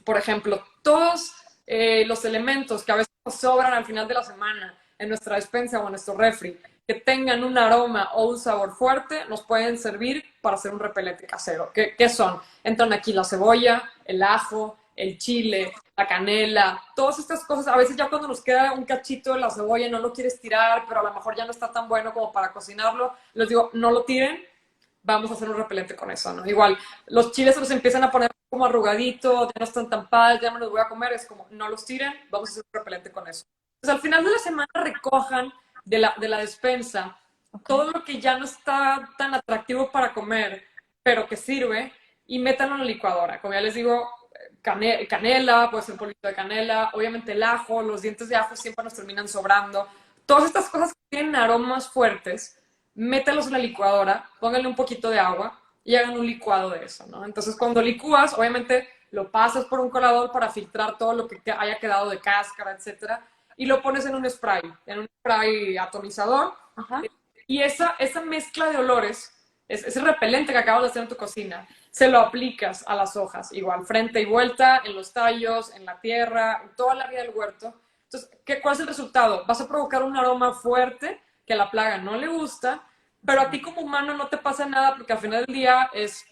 Por ejemplo, todos los elementos que a veces nos sobran al final de la semana en nuestra despensa o en nuestro refri, que tengan un aroma o un sabor fuerte, nos pueden servir para hacer un repelente casero. ¿Qué son? Entran aquí la cebolla, el ajo, el chile, la canela, todas estas cosas. A veces ya cuando nos queda un cachito de la cebolla no lo quieres tirar, pero a lo mejor ya no está tan bueno como para cocinarlo. Les digo, no lo tiren, vamos a hacer un repelente con eso, ¿no? Igual, los chiles se los empiezan a poner como arrugaditos, ya no están tan padres, ya no los voy a comer, es como, no los tiren, vamos a hacer un repelente con eso. Entonces, al final de la semana recojan de la despensa Ok. todo lo que ya no está tan atractivo para comer, pero que sirve, y métanlo en la licuadora. Como ya les digo, canela, puede ser polvito de canela, obviamente el ajo, los dientes de ajo siempre nos terminan sobrando. Todas estas cosas que tienen aromas fuertes, mételos en la licuadora, pónganle un poquito de agua y hagan un licuado de eso, ¿no? Entonces, cuando licúas, obviamente lo pasas por un colador para filtrar todo lo que haya quedado de cáscara, etcétera, y lo pones en un spray atomizador, Ajá. y esa mezcla de olores, ese repelente que acabas de hacer en tu cocina, se lo aplicas a las hojas, igual, frente y vuelta, en los tallos, en la tierra, en toda la área del huerto. Entonces, ¿cuál es el resultado? Vas a provocar un aroma fuerte que a la plaga no le gusta, pero a ti como humano no te pasa nada porque al final del día es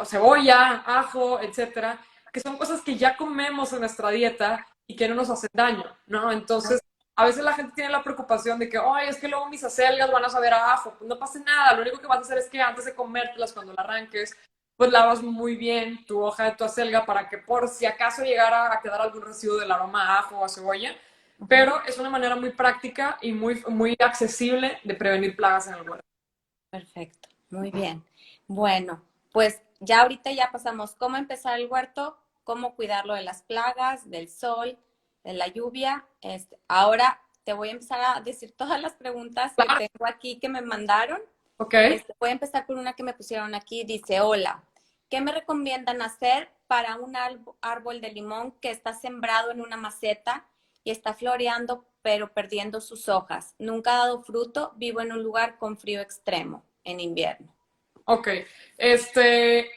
cebolla, ajo, etcétera, que son cosas que ya comemos en nuestra dieta y que no nos hacen daño, ¿no? Entonces, a veces la gente tiene la preocupación de que, ay, es que luego mis acelgas van a saber a ajo. Pues no pasa nada, lo único que vas a hacer es que antes de comértelas, cuando la arranques, pues lavas muy bien tu hoja de tu acelga para que por si acaso llegara a quedar algún residuo del aroma a ajo o a cebolla, pero es una manera muy práctica y muy accesible de prevenir plagas en el huerto. Perfecto, muy bien. Bueno, pues ya ahorita ya pasamos cómo empezar el huerto, cómo cuidarlo de las plagas, del sol, de la lluvia. Ahora te voy a empezar a decir todas las preguntas que Claro. tengo aquí que me mandaron. Ok, Voy a empezar por una que me pusieron aquí. Dice, hola, ¿qué me recomiendan hacer para un árbol de limón que está sembrado en una maceta y está floreando pero perdiendo sus hojas? Nunca ha dado fruto, vivo en un lugar con frío extremo en invierno. ok. Este,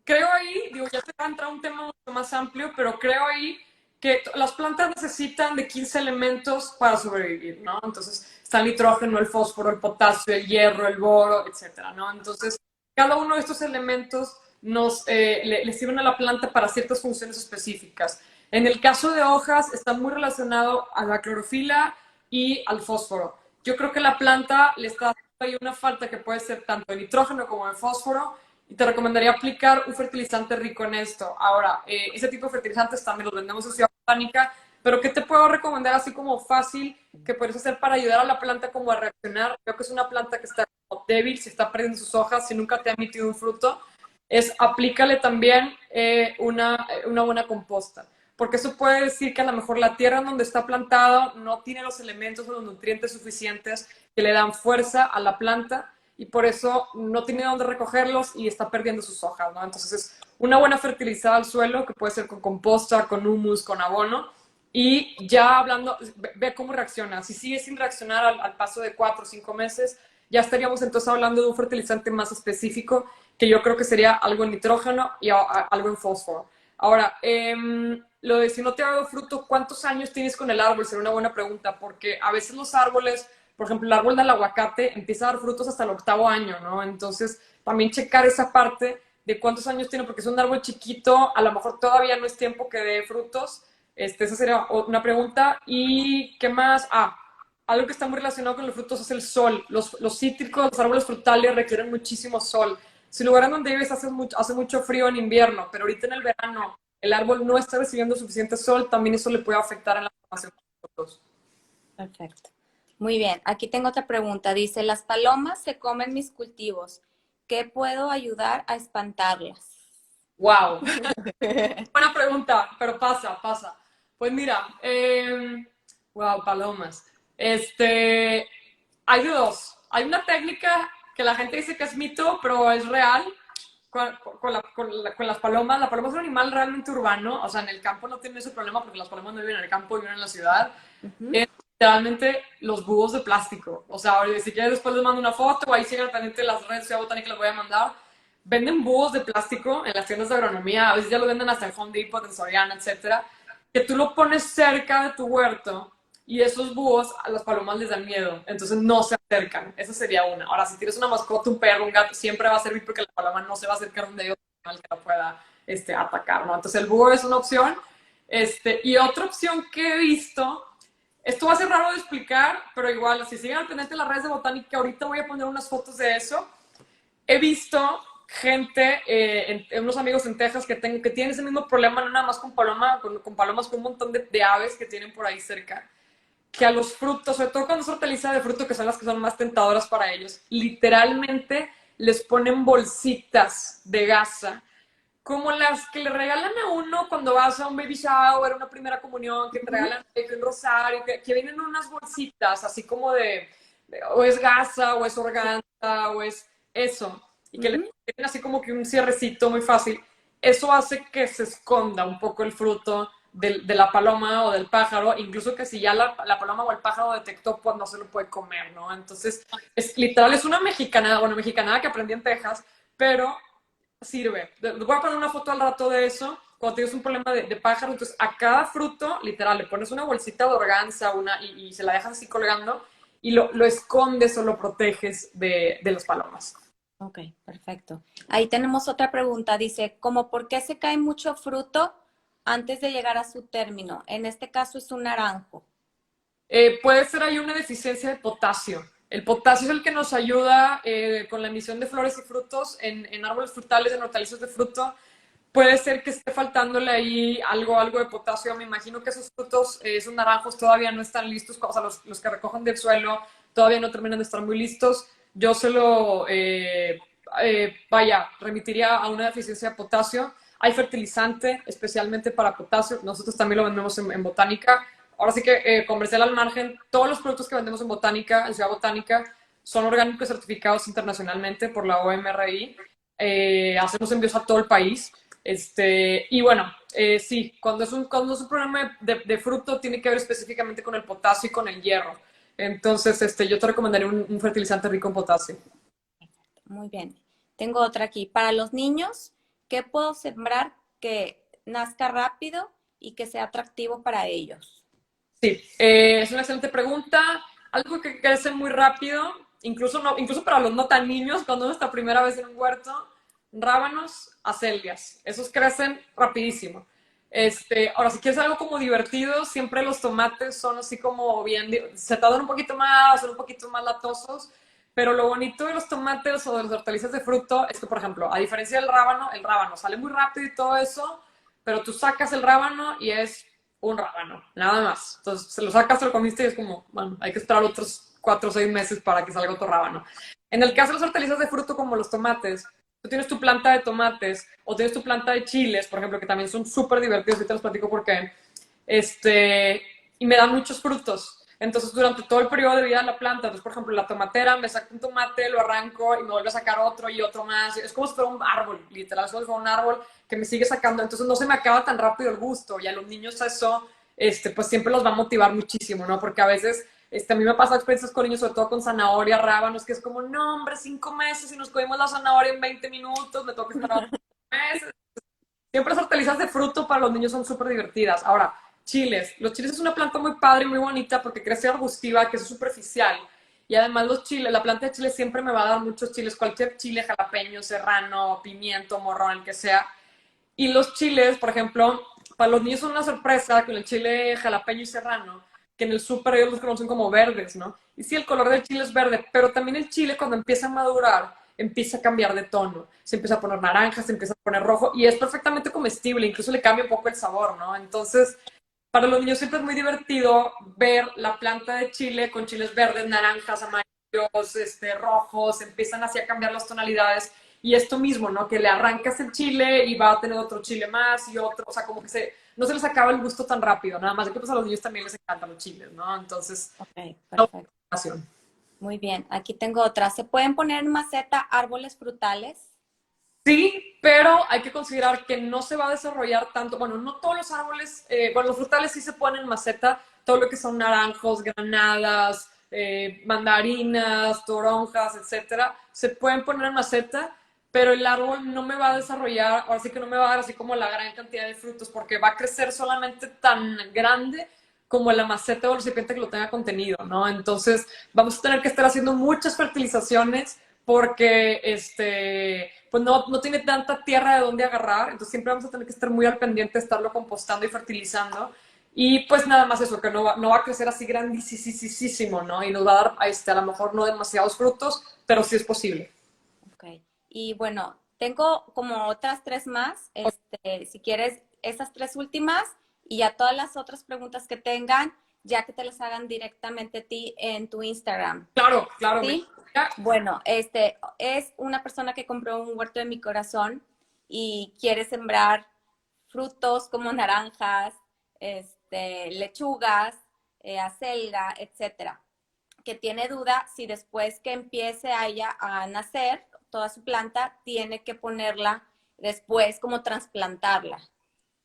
creo ahí, digo, ya te va a entrar un tema mucho más amplio, pero creo ahí que las plantas necesitan de 15 elementos para sobrevivir, ¿no? Entonces, está el nitrógeno, el fósforo, el potasio, el hierro, el boro, etcétera, ¿no? Entonces, cada uno de estos elementos le sirven a la planta para ciertas funciones específicas. En el caso de hojas, está muy relacionado a la clorofila y al fósforo. Yo creo que la planta le está haciendo ahí una falta que puede ser tanto de nitrógeno como de fósforo, y te recomendaría aplicar un fertilizante rico en esto. Ahora, ese tipo de fertilizantes también los vendemos en Ciudad Botánica, pero ¿qué te puedo recomendar así como fácil que puedes hacer para ayudar a la planta como a reaccionar? Creo que es una planta que está como débil, si está perdiendo sus hojas, si nunca te ha emitido un fruto, es aplícale también una buena composta. Porque eso puede decir que a lo mejor la tierra en donde está plantado no tiene los elementos o los nutrientes suficientes que le dan fuerza a la planta, y por eso no tiene dónde recogerlos y está perdiendo sus hojas, ¿no? Entonces es una buena fertilizada al suelo, que puede ser con composta, con humus, con abono, y ya hablando, ve cómo reacciona. Si sigue sin reaccionar al paso de 4 o 5 meses, ya estaríamos entonces hablando de un fertilizante más específico, que yo creo que sería algo en nitrógeno y algo en fósforo. Ahora, lo de si no te ha dado fruto, ¿cuántos años tienes con el árbol? Sería una buena pregunta, porque a veces los árboles, por ejemplo, el árbol del aguacate empieza a dar frutos hasta el 8.º año, ¿no? Entonces, también checar esa parte de cuántos años tiene, porque es un árbol chiquito, a lo mejor todavía no es tiempo que dé frutos. Esa sería una pregunta. ¿Y qué más? Algo que está muy relacionado con los frutos es el sol. Los cítricos, los árboles frutales requieren muchísimo sol. Si el lugar en donde vives hace mucho frío en invierno, pero ahorita en el verano el árbol no está recibiendo suficiente sol, también eso le puede afectar en la formación de frutos. Perfecto. Muy bien. Aquí tengo otra pregunta. Dice, las palomas se comen mis cultivos. ¿Qué puedo ayudar a espantarlas? ¡Wow! Buena pregunta, pero pasa. Pues mira, wow, palomas. Hay de dos. Hay una técnica que la gente dice que es mito, pero es real. Con las palomas. La paloma es un animal realmente urbano. O sea, en el campo no tiene ese problema porque las palomas no viven en el campo, viven en la ciudad. Es literalmente los búhos de plástico. O sea, si quieres después les mando una foto, o ahí sigan al pendiente de las redes Ciudad Botánica, les voy a mandar. Venden búhos de plástico en las tiendas de agronomía, a veces ya lo venden hasta en Home Depot, en Soriana, etcétera, que tú lo pones cerca de tu huerto y esos búhos a las palomas les dan miedo, entonces no se acercan. Esa sería una. Ahora, si tienes una mascota, un perro, un gato, siempre va a servir porque la paloma no se va a acercar donde ellos que la pueda atacar, ¿no? Entonces el búho es una opción. Y otra opción que he visto, esto va a ser raro de explicar, pero igual, si siguen al pendiente de las redes de Botánica, ahorita voy a poner unas fotos de eso. He visto gente, unos amigos en Texas que tengo, que tienen ese mismo problema, no nada más con palomas, con un montón de aves que tienen por ahí cerca, que a los frutos, sobre todo cuando es hortaliza de fruto, que son las que son más tentadoras para ellos, literalmente les ponen bolsitas de gasa, como las que le regalan a uno cuando vas a un baby shower, una primera comunión, que te regalan un rosario, que vienen unas bolsitas así como o es gasa, o es organza, o es eso, y que le tienen así como que un cierrecito muy fácil. Eso hace que se esconda un poco el fruto de la paloma o del pájaro, incluso que si ya la paloma o el pájaro detectó, pues no se lo puede comer, ¿no? Entonces, literal, es una mexicanada que aprendí en Texas, pero sirve. Les voy a poner una foto al rato de eso. Cuando tienes un problema de pájaro, entonces a cada fruto, literal, le pones una bolsita de organza y se la dejas así colgando y lo escondes o lo proteges de las palomas. Ok, perfecto. Ahí tenemos otra pregunta. Dice, ¿cómo por qué se cae mucho fruto antes de llegar a su término? En este caso es un naranjo. Puede ser ahí una deficiencia de potasio. El potasio es el que nos ayuda con la emisión de flores y frutos en árboles frutales, en hortalizas de fruto. Puede ser que esté faltándole ahí algo de potasio. Me imagino que esos frutos, esos naranjos todavía no están listos, o sea, los que recogen del suelo todavía no terminan de estar muy listos. Yo se lo, remitiría a una deficiencia de potasio. Hay fertilizante especialmente para potasio. Nosotros también lo vendemos en Botánica. Ahora sí que comercial al margen, todos los productos que vendemos en Botánica, en Ciudad Botánica, son orgánicos certificados internacionalmente por la OMRI. Hacemos envíos a todo el país. Y bueno, sí, cuando es un problema de fruto, tiene que ver específicamente con el potasio y con el hierro. Entonces, yo te recomendaría un fertilizante rico en potasio. Muy bien. Tengo otra aquí. Para los niños, ¿qué puedo sembrar que nazca rápido y que sea atractivo para ellos? Sí, es una excelente pregunta. Algo que crece muy rápido, incluso para los no tan niños, cuando es nuestra primera vez en un huerto, rábanos, acelgas. Esos crecen rapidísimo. Ahora, si quieres algo como divertido, siempre los tomates son así como bien, se tardan un poquito más, son un poquito más latosos, pero lo bonito de los tomates o de las hortalizas de fruto es que, por ejemplo, a diferencia del rábano, el rábano sale muy rápido y todo eso, pero tú sacas el rábano y es un rábano, nada más. Entonces, se lo sacas, te lo comiste y es como, bueno, hay que esperar otros 4 o 6 meses para que salga otro rábano. En el caso de las hortalizas de fruto como los tomates, tú tienes tu planta de tomates o tienes tu planta de chiles, por ejemplo, que también son súper divertidos, y te los platico por qué, y me dan muchos frutos. Entonces, durante todo el periodo de vida de la planta, entonces, por ejemplo, la tomatera, me saco un tomate, lo arranco y me vuelve a sacar otro y otro más. Es como si fuera un árbol, literal, es como si fuera un árbol que me sigue sacando. Entonces, no se me acaba tan rápido el gusto. Y a los niños eso, pues siempre los va a motivar muchísimo, ¿no? Porque a veces, a mí me pasa experiencias con niños, sobre todo con zanahoria, rábanos, que es como, no, hombre, 5 meses y nos comimos la zanahoria en 20 minutos, me toca esperar meses. Siempre las hortalizas de fruto para los niños son súper divertidas. Ahora, chiles. Los chiles es una planta muy padre y muy bonita porque crece arbustiva, que es superficial. Y además los chiles, la planta de chile siempre me va a dar muchos chiles, cualquier chile, jalapeño, serrano, pimiento, morrón, el que sea. Y los chiles, por ejemplo, para los niños son una sorpresa con el chile jalapeño y serrano, que en el súper ellos los conocen como verdes, ¿no? Y sí, el color del chile es verde, pero también el chile cuando empieza a madurar, empieza a cambiar de tono. Se empieza a poner naranja, se empieza a poner rojo y es perfectamente comestible, incluso le cambia un poco el sabor, ¿no? Entonces, para los niños siempre es muy divertido ver la planta de chile con chiles verdes, naranjas, amarillos, rojos, empiezan así a cambiar las tonalidades. Y esto mismo, ¿no? Que le arrancas el chile y va a tener otro chile más y otro, o sea, como que no se les acaba el gusto tan rápido, nada más. De que pues a los niños también les encantan los chiles, ¿no? Entonces, Ok, no, perfecto. Muy bien. Aquí tengo otra. ¿Se pueden poner en maceta árboles frutales? sí, pero hay que considerar que no se va a desarrollar tanto, bueno, no todos los árboles, bueno, los frutales sí se ponen en maceta, todo lo que son naranjos, granadas, mandarinas, toronjas, etcétera, se pueden poner en maceta, pero el árbol no me va a desarrollar, ahora sí que no me va a dar así como la gran cantidad de frutos, porque va a crecer solamente tan grande como la maceta o el recipiente que lo tenga contenido, ¿no? Entonces, vamos a tener que estar haciendo muchas fertilizaciones porque pues no tiene tanta tierra de donde agarrar, entonces siempre vamos a tener que estar muy al pendiente de estarlo compostando y fertilizando. Y pues nada más eso, que no va a crecer así grandísimo, ¿no? Y nos va a dar a lo mejor no demasiados frutos, pero sí es posible. Ok. Y bueno, tengo como otras tres más. Si quieres, esas tres últimas y ya todas las otras preguntas que tengan, ya que te las hagan directamente a ti en tu Instagram. Claro, claro. ¿Sí? Bueno, es una persona que compró un huerto de mi corazón y quiere sembrar frutos como naranjas, lechugas, acelga, etcétera. Que tiene duda si después que empiece a ella a nacer toda su planta, tiene que ponerla después como trasplantarla.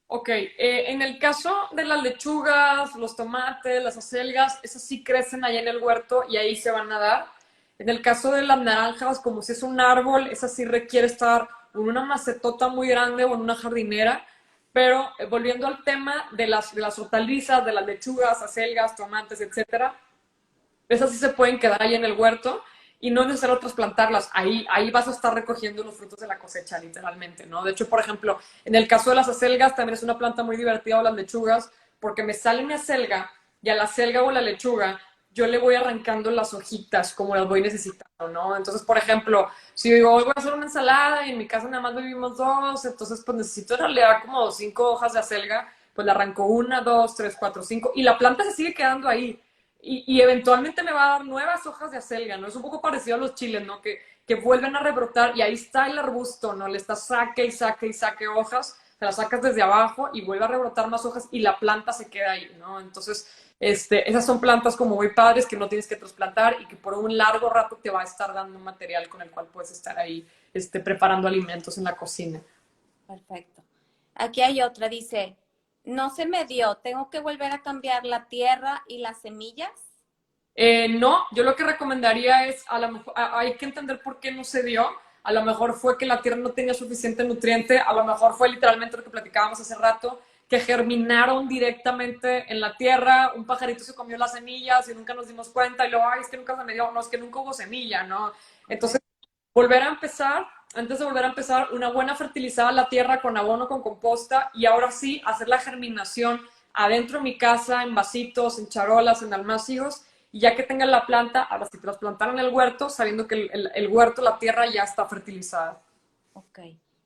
Ok, en el caso de las lechugas, los tomates, las acelgas, esas sí crecen allá en el huerto y ahí se van a dar. En el caso de las naranjas, como si es un árbol, esa sí requiere estar en una macetota muy grande o en una jardinera. Pero volviendo al tema de las hortalizas, de las lechugas, acelgas, tomates, etcétera, esas sí se pueden quedar ahí en el huerto y no es necesario trasplantarlas. Ahí vas a estar recogiendo los frutos de la cosecha, literalmente, ¿no? De hecho, por ejemplo, en el caso de las acelgas, también es una planta muy divertida, o las lechugas, porque me sale mi acelga y a la acelga o la lechuga yo le voy arrancando las hojitas como las voy necesitando, ¿no? Entonces, por ejemplo, si yo digo, hoy voy a hacer una ensalada y en mi casa nada más vivimos dos, entonces pues necesito en realidad como 5 hojas de acelga, pues le arranco 1, 2, 3, 4, 5 y la planta se sigue quedando ahí. Y eventualmente me va a dar nuevas hojas de acelga, ¿no? Es un poco parecido a los chiles, ¿no? Que vuelven a rebrotar y ahí está el arbusto, ¿no? Le estás saque y saque y saque hojas, te las sacas desde abajo y vuelve a rebrotar más hojas y la planta se queda ahí, ¿no? Entonces, esas son plantas como muy padres que no tienes que trasplantar y que por un largo rato te va a estar dando un material con el cual puedes estar ahí preparando alimentos en la cocina. Perfecto. Aquí hay otra, dice, no se me dio, tengo que volver a cambiar la tierra y las semillas. No, yo lo que recomendaría es, a lo mejor, hay que entender por qué no se dio. A lo mejor fue que la tierra no tenía suficiente nutriente, a lo mejor fue literalmente lo que platicábamos hace rato, que germinaron directamente en la tierra, un pajarito se comió las semillas y nunca nos dimos cuenta y luego, ay, es que nunca se me dio, no, es que nunca hubo semilla, ¿no? Okay. Entonces, volver a empezar, antes de volver a empezar, una buena fertilizada a la tierra con abono, con composta y ahora sí, hacer la germinación adentro de mi casa, en vasitos, en charolas, en almácigos y ya que tengan la planta, ahora sí trasplantaron el huerto, sabiendo que el huerto, la tierra ya está fertilizada. Ok.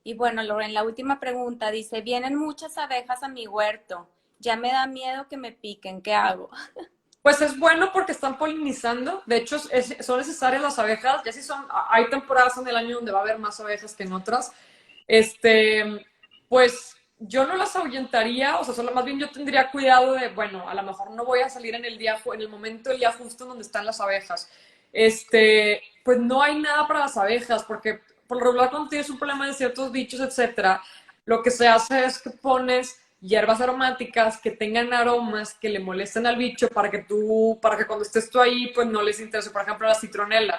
Y bueno, Loren, la última pregunta dice, vienen muchas abejas a mi huerto, ya me da miedo que me piquen, ¿qué hago? Pues es bueno porque están polinizando, de hecho son necesarias las abejas, ya sí son, hay temporadas en el año donde va a haber más abejas que en otras, pues yo no las ahuyentaría, o sea, solo más bien yo tendría cuidado de, bueno, a lo mejor no voy a salir en el día, en el momento del día justo en donde están las abejas. Pues no hay nada para las abejas, porque por lo regular cuando tienes un problema de ciertos bichos, etcétera, lo que se hace es que pones hierbas aromáticas que tengan aromas que le molesten al bicho para que cuando estés tú ahí, pues no les interese, por ejemplo, la citronela.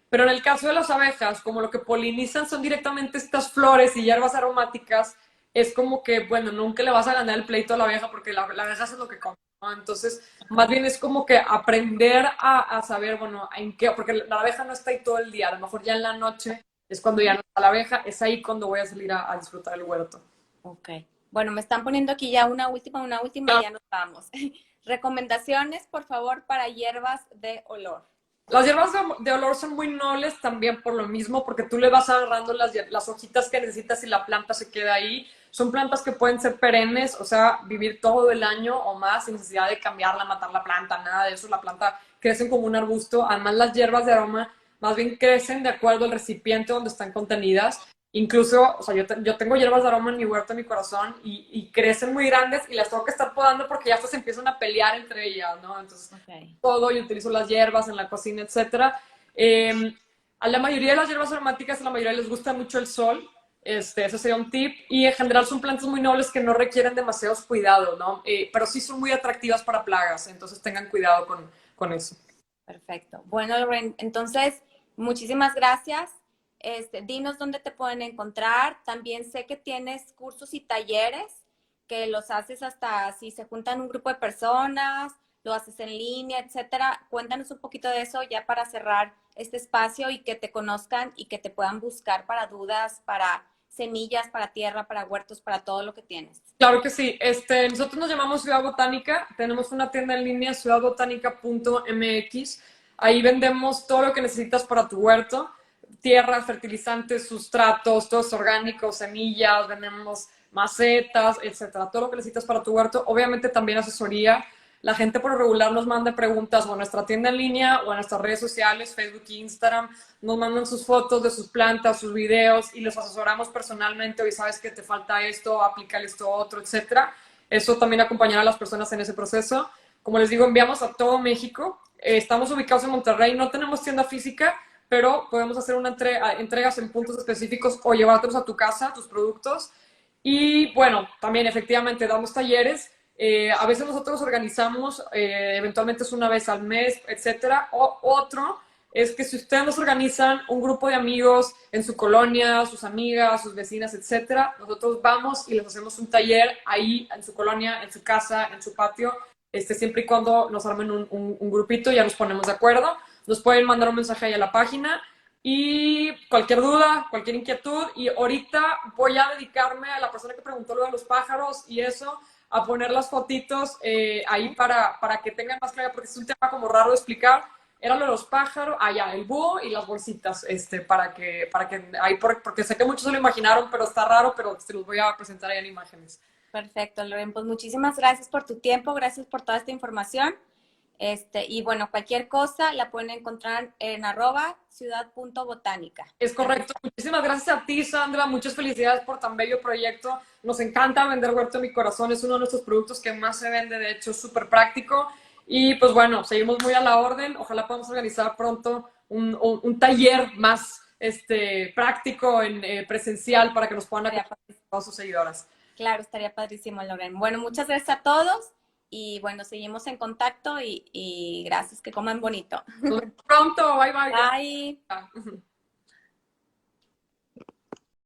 Pero en el caso de las abejas, como lo que polinizan son directamente estas flores y hierbas aromáticas, es como que, bueno, nunca le vas a ganar el pleito a la abeja porque la abeja hace lo que come, ¿no? Entonces, más bien es como que aprender a saber, bueno, en qué, porque la abeja no está ahí todo el día, a lo mejor ya en la noche es cuando ya no está la abeja, es ahí cuando voy a salir a disfrutar el huerto. Ok. Bueno, me están poniendo aquí ya una última y ya nos vamos. Recomendaciones, por favor, para hierbas de olor. Las hierbas de olor son muy nobles también por lo mismo, porque tú le vas agarrando las hojitas que necesitas y la planta se queda ahí. Son plantas que pueden ser perennes, o sea, vivir todo el año o más sin necesidad de cambiarla, matar la planta, nada de eso. La planta crece como un arbusto. Además, las hierbas de aroma más bien crecen de acuerdo al recipiente donde están contenidas. Incluso, o sea, yo tengo hierbas de aroma en mi huerto, en mi corazón, y crecen muy grandes y las tengo que estar podando porque ya hasta se empiezan a pelear entre ellas, ¿no? Entonces, Okay. todo y utilizo las hierbas en la cocina, etcétera. A la mayoría de las hierbas aromáticas, a la mayoría les gusta mucho el sol. Ese sería un tip. Y en general son plantas muy nobles que no requieren demasiados cuidados, ¿no? Pero sí son muy atractivas para plagas, entonces tengan cuidado con eso. Perfecto. Bueno, Loren, entonces, muchísimas gracias. Dinos dónde te pueden encontrar. También sé que tienes cursos y talleres que los haces hasta si se juntan un grupo de personas, lo haces en línea, etcétera. Cuéntanos un poquito de eso ya para cerrar este espacio y que te conozcan y que te puedan buscar para dudas, para semillas, para tierra, para huertos, para todo lo que tienes. Claro que sí. Nosotros nos llamamos Ciudad Botánica. Tenemos una tienda en línea, ciudadbotánica.mx. Ahí vendemos todo lo que necesitas para tu huerto. Tierra, fertilizantes, sustratos, todo es orgánico, semillas, vendemos macetas, etcétera. Todo lo que necesitas para tu huerto. Obviamente también asesoría. La gente por lo regular nos manda preguntas o a nuestra tienda en línea o a nuestras redes sociales, Facebook e Instagram. Nos mandan sus fotos de sus plantas, sus videos y los asesoramos personalmente. Hoy sabes que te falta esto, aplícale esto otro, etcétera. Eso también acompañar a las personas en ese proceso. Como les digo, enviamos a todo México. Estamos ubicados en Monterrey. No tenemos tienda física, pero podemos hacer entregas en puntos específicos o llevártelos a tu casa, tus productos. Y bueno, también efectivamente damos talleres. A veces nosotros organizamos, eventualmente es una vez al mes, etcétera. O otro es que si ustedes nos organizan un grupo de amigos en su colonia, sus amigas, sus vecinas, etcétera, nosotros vamos y les hacemos un taller ahí en su colonia, en su casa, en su patio, siempre y cuando nos armen un grupito, ya nos ponemos de acuerdo. Nos pueden mandar un mensaje ahí a la página y cualquier duda, cualquier inquietud. Y ahorita voy a dedicarme a la persona que preguntó lo de los pájaros y eso, a poner las fotitos ahí para que tengan más claridad, porque es un tema como raro de explicar. Era lo de los pájaros, ya, el búho y las bolsitas, para que ahí, porque sé que muchos se lo imaginaron, pero está raro, pero se los voy a presentar ahí en imágenes. Perfecto, Loren. Pues muchísimas gracias por tu tiempo, gracias por toda esta información. Y bueno, cualquier cosa la pueden encontrar en @ciudad.botánica. Es correcto. Muchísimas gracias a ti, Sandra. Muchas felicidades por tan bello proyecto. Nos encanta vender Huerto de mi Corazón. Es uno de nuestros productos que más se vende. De hecho, es súper práctico. Y pues bueno, seguimos muy a la orden. Ojalá podamos organizar pronto un taller más práctico presencial para que nos puedan acompañar todas sus seguidoras. Claro, estaría padrísimo, Loren. Bueno, muchas gracias a todos y bueno, seguimos en contacto y gracias, que coman bonito. Nos vemos pronto. Bye, bye. Bye. Bye.